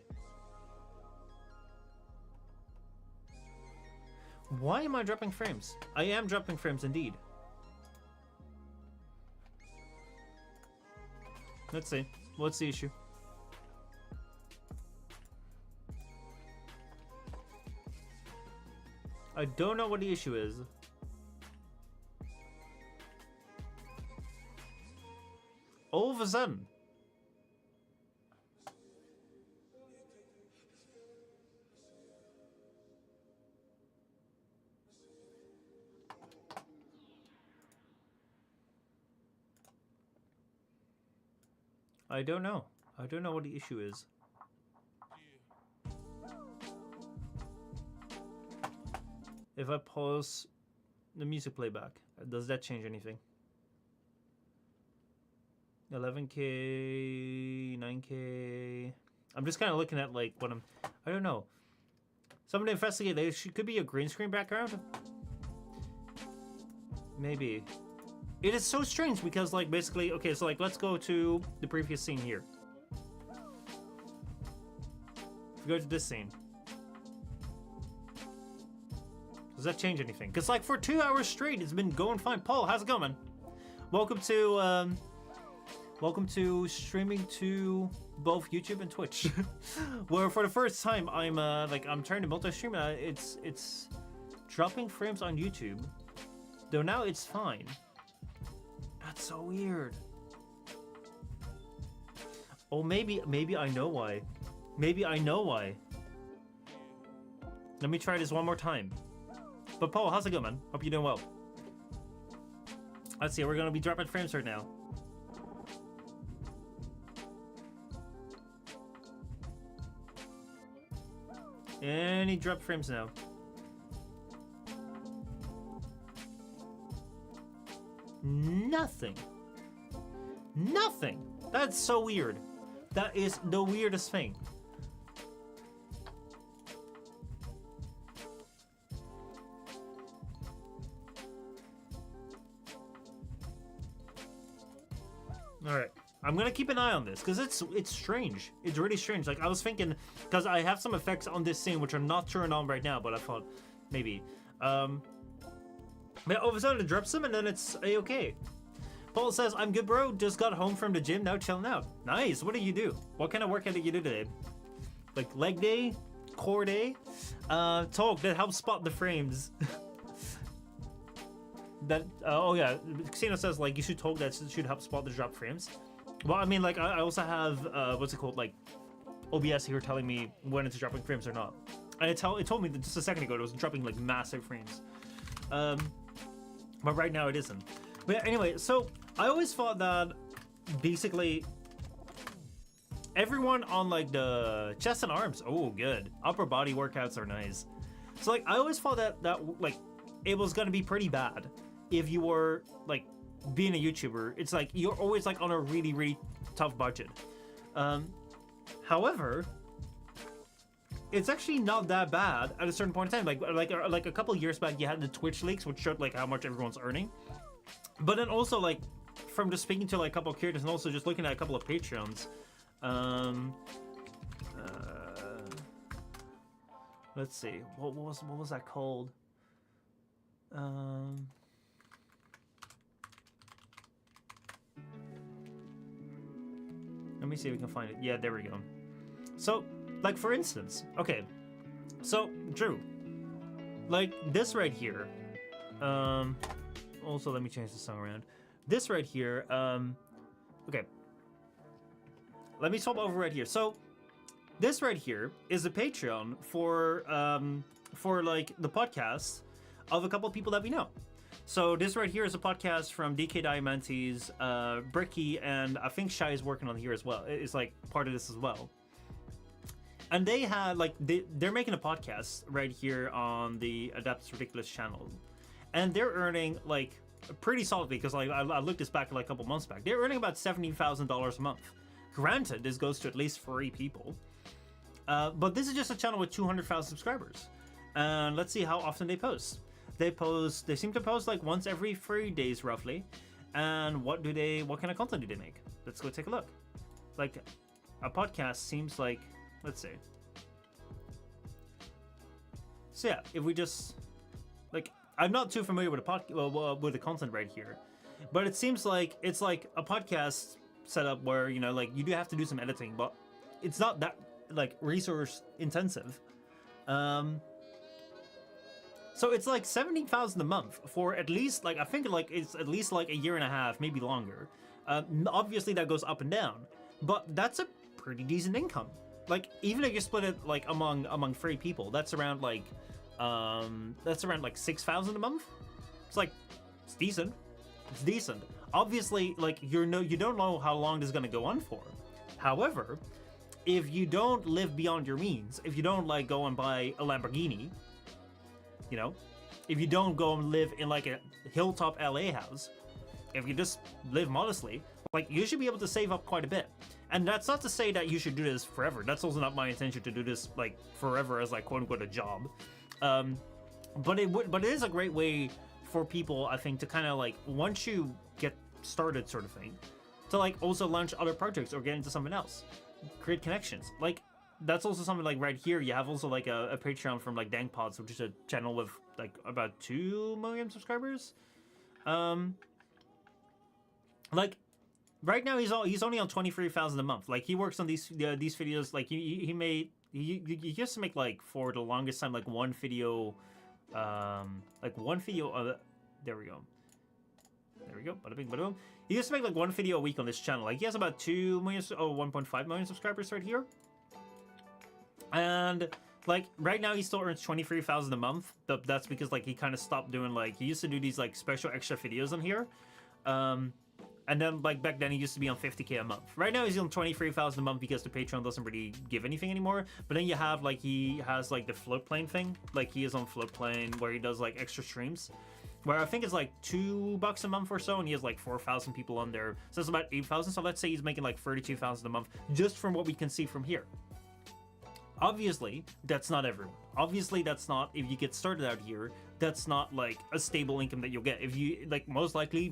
Why am I dropping frames? I am dropping frames indeed. Let's see. What's the issue? I don't know what the issue is. All of a sudden. I don't know. I don't know what the issue is. If I pause the music playback, does that change anything? 11K, 9K. I'm just kind of looking at like what I don't know. Someone to investigate. There could be a green screen background. Maybe. It is so strange because like basically, okay, so like let's go to the previous scene here. If we go to this scene. Does that change anything? Because like for 2 hours straight, it's been going fine. Paul, how's it going, man? Welcome to streaming to both YouTube and Twitch. Where for the first time I'm trying to multi-stream and it's dropping frames on YouTube. Though now it's fine. That's so weird. Oh, maybe I know why. Maybe I know why. Let me try this one more time. But Paul, how's it going, man? Hope you're doing well. Let's see, we're gonna be dropping frames right now. Any drop frames now? Nothing. Nothing. That's so weird. That is the weirdest thing. All right, I'm gonna keep an eye on this because it's strange. It's really strange. Like I was thinking, because I have some effects on this scene which are not turned on right now, but I thought maybe. But all of a sudden it drops them and then it's a-okay. Paul says, "I'm good, bro. Just got home from the gym. Now chilling out." Nice. What do you do? What kind of workout did you do today? Like leg day, core day, talk that helps spot the frames. That oh yeah, Xena says like you should talk that should help spot the drop frames. Well, I mean like I also have what's it called, like OBS here telling me when it's dropping frames or not, and it told me that just a second ago it was dropping like massive frames, but right now it isn't. But anyway, so I always thought that basically everyone on like the chest and arms, oh good, upper body workouts are nice. So like I always thought that like it was gonna be pretty bad if you were like being a YouTuber. It's like you're always like on a really tough budget. However, it's actually not that bad at a certain point in time. Like a couple years back, you had the Twitch leaks, which showed like how much everyone's earning. But then also like from just speaking to like a couple of creators and also just looking at a couple of Patreons. Let's see, what was that called? Let me see if we can find it. Yeah, there we go. So, like for instance, okay. So, Drew, like this right here. Also, let me change the song around. This right here. Okay. Let me swap over right here. So, this right here is a Patreon for like the podcast of a couple of people that we know. So this right here is a podcast from DK Diamantes, Bricky, and I think Shy is working on here as well. It's like part of this as well. And they had like they're making a podcast right here on the Adapt's Ridiculous channel, and they're earning like pretty solidly because like I looked this back like a couple months back. They're earning about $70,000 a month. Granted, this goes to at least 3 people, but this is just a channel with 200,000 subscribers. And let's see how often they post. They seem to post like once every 3 days roughly. And what kind of content do they make? Let's go take a look. Like a podcast seems like, let's see. So yeah, if we just like, I'm not too familiar with with the content right here, but it seems like it's like a podcast setup where, you know, like you do have to do some editing, but it's not that like resource intensive. So it's like $70,000 a month for at least like, I think like it's at least like a year and a half, maybe longer. Obviously that goes up and down, but that's a pretty decent income. Like even if you split it like among 3 people, that's around like $6,000 a month. It's like, it's decent. It's decent. obviously, like, you don't know how long this is gonna go on for. However, if you don't live beyond your means, if you don't like go and buy a Lamborghini, you know, if you don't go and live in like a hilltop LA house, if you just live modestly, like, you should be able to save up quite a bit. And that's not to say that you should do this forever. That's also not my intention to do this like forever as like quote unquote a job. But it is a great way for people, I think, to kind of like, once you get started sort of thing, to like also launch other projects or get into something else, create connections. Like, that's also something like right here. You have also like a Patreon from like DangPods, which is a channel with like about 2 million subscribers. Like, right now he's only on 23,000 a month. Like, he works on these videos. Like, he used to make like, for the longest time, like one video. There we go. Bada bing, bada boom. He used to make like one video a week on this channel. Like, he has about 1.5 million subscribers right here. And like right now he still earns 23,000 a month. That's because like he kind of stopped doing, like, he used to do these like special extra videos on here. And then like back then he used to be on 50k a month. Right now he's on 23,000 a month because the Patreon doesn't really give anything anymore. But then you have like, he has like the Floatplane thing. Like, he is on Floatplane where he does like extra streams, where I think it's like $2 a month or so, and he has like 4,000 people on there. So it's about 8,000. So let's say he's making like 32,000 a month just from what we can see from here. Obviously, that's not everyone. Obviously, that's not, if you get started out here, that's not like a stable income that you'll get. If you, like, most likely,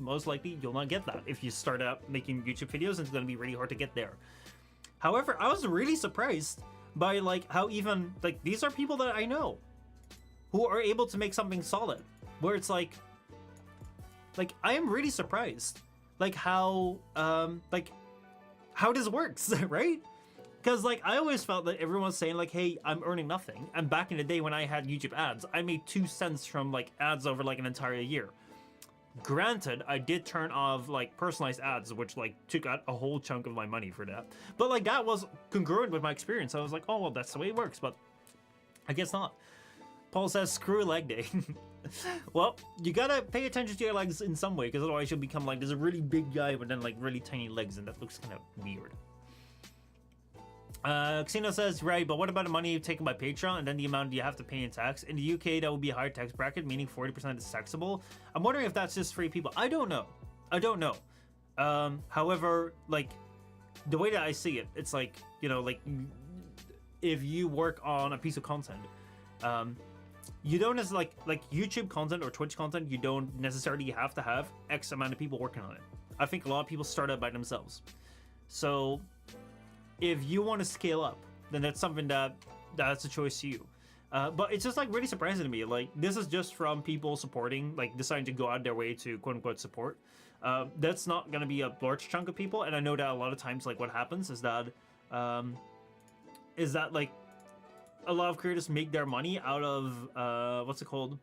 you'll not get that. If you start out making YouTube videos, it's gonna be really hard to get there. However, I was really surprised by like how even, like, these are people that I know who are able to make something solid, where it's like I am really surprised, like how this works, right? Because like, I always felt that everyone's saying like, hey, I'm earning nothing. And back in the day when I had YouTube ads, I made 2 cents from like ads over like an entire year. Granted, I did turn off like personalized ads, which like took out a whole chunk of my money for that. But like, that was congruent with my experience. I was like, oh, well, that's the way it works, but I guess not. Paul says, screw leg day. Well, you gotta pay attention to your legs in some way, because otherwise you'll become like, there's a really big guy but then like really tiny legs, and that looks kind of weird. Xeno says, right, but what about the money taken by Patreon and then the amount you have to pay in tax? In the UK, that would be a higher tax bracket, meaning 40% is taxable. I'm wondering if that's just free people. I don't know. However, like, the way that I see it, it's like, you know, like, if you work on a piece of content, you don't necessarily, like YouTube content or Twitch content, you don't necessarily have to have X amount of people working on it. I think a lot of people start out by themselves. So if you want to scale up, then that's something that's a choice to you. But it's just like really surprising to me. Like, this is just from people supporting, like deciding to go out their way to quote unquote support. That's not going to be a large chunk of people. And I know that a lot of times, like, what happens is that like a lot of creators make their money out of, what's it called?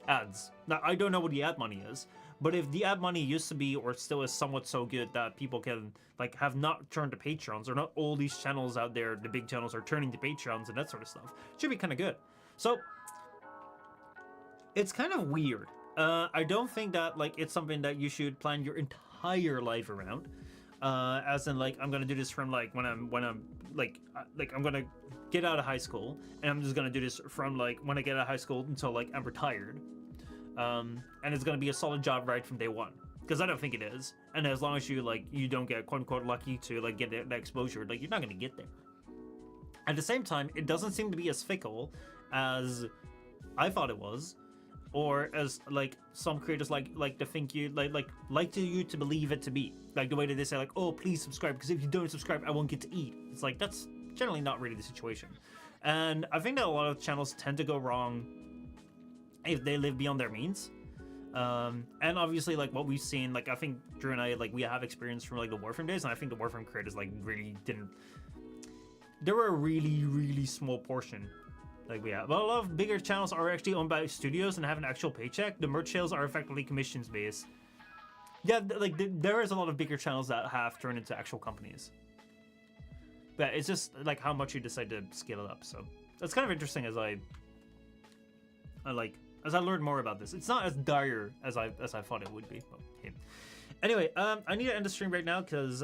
Ads. Now, I don't know what the ad money is. But if the ad money used to be, or still is somewhat so good that people can, like, have not turned to Patreons, or not all these channels out there, the big channels, are turning to Patreons and that sort of stuff, it should be kind of good. So, it's kind of weird. I don't think that, like, it's something that you should plan your entire life around. As in, like, I'm gonna do this from, like, when I'm I'm gonna get out of high school, and I'm just gonna do this from, like, when I get out of high school until, like, I'm retired. And it's gonna be a solid job right from day one, because I don't think it is. And as long as you, like, you don't get quote unquote lucky to, like, get that exposure, like, you're not gonna get there. At the same time, it doesn't seem to be as fickle as I thought it was, or as, like, some creators like to think you like you to believe it to be. Like the way that they say, like, oh, please subscribe, because if you don't subscribe, I won't get to eat. It's like, that's generally not really the situation. And I think that a lot of channels tend to go wrong if they live beyond their means. And obviously, like, what we've seen, like, I think Drew and I, like, we have experience from, like, the Warframe days, and I think the Warframe creators, like, really didn't, there were a really small portion, like, we have. But a lot of bigger channels are actually owned by studios and have an actual paycheck. The merch sales are effectively commissions based. Yeah, like, there is a lot of bigger channels that have turned into actual companies. But it's just, like, how much you decide to scale it up. So that's kind of interesting as I like as I learn more about this. It's not as dire as I thought it would be. But, hey. Anyway, I need to end the stream right now because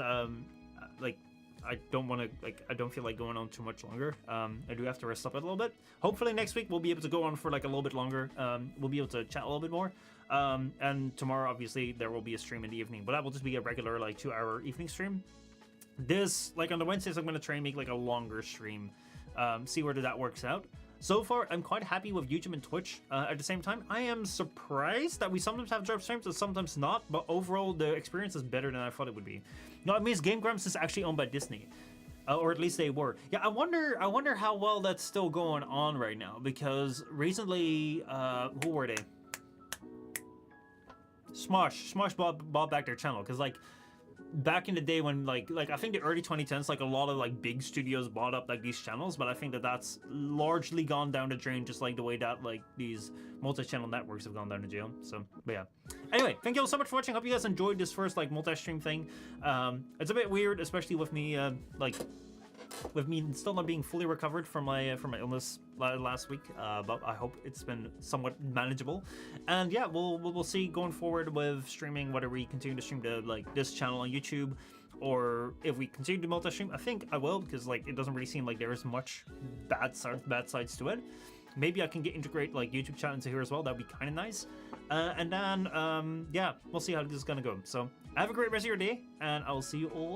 like I don't want to I don't feel like going on too much longer. I do have to rest up a little bit. Hopefully next week we'll be able to go on for like a little bit longer. We'll be able to chat a little bit more. And tomorrow obviously there will be a stream in the evening, but that will just be a regular like 2-hour evening stream. This like on the Wednesdays I'm gonna try and make like a longer stream. See whether that works out. So far, I'm quite happy with YouTube and Twitch. At the same time, I am surprised that we sometimes have drop streams and sometimes not, but overall, the experience is better than I thought it would be. No, it means Game Grumps is actually owned by Disney. Or at least they were. Yeah, I wonder how well that's still going on right now, because recently, who were they? Smosh bought back their channel, because like, back in the day when like I think the early 2010s, like a lot of like big studios bought up like these channels, but I think that that's largely gone down the drain, just like the way that like these multi-channel networks have gone down the jail. So but yeah, anyway, thank you all so much for watching. Hope you guys enjoyed this first like multi-stream thing. It's a bit weird, especially with me still not being fully recovered from my illness last week, but I hope it's been somewhat manageable. And yeah, we'll see going forward with streaming, whether we continue to stream to like this channel on YouTube, or if we continue to multi-stream. I think I will, because like it doesn't really seem like there is much bad sides to it. Maybe I can integrate like YouTube chat into here as well. That'd be kind of nice. And then yeah, we'll see how this is gonna go. So have a great rest of your day, and I'll see you all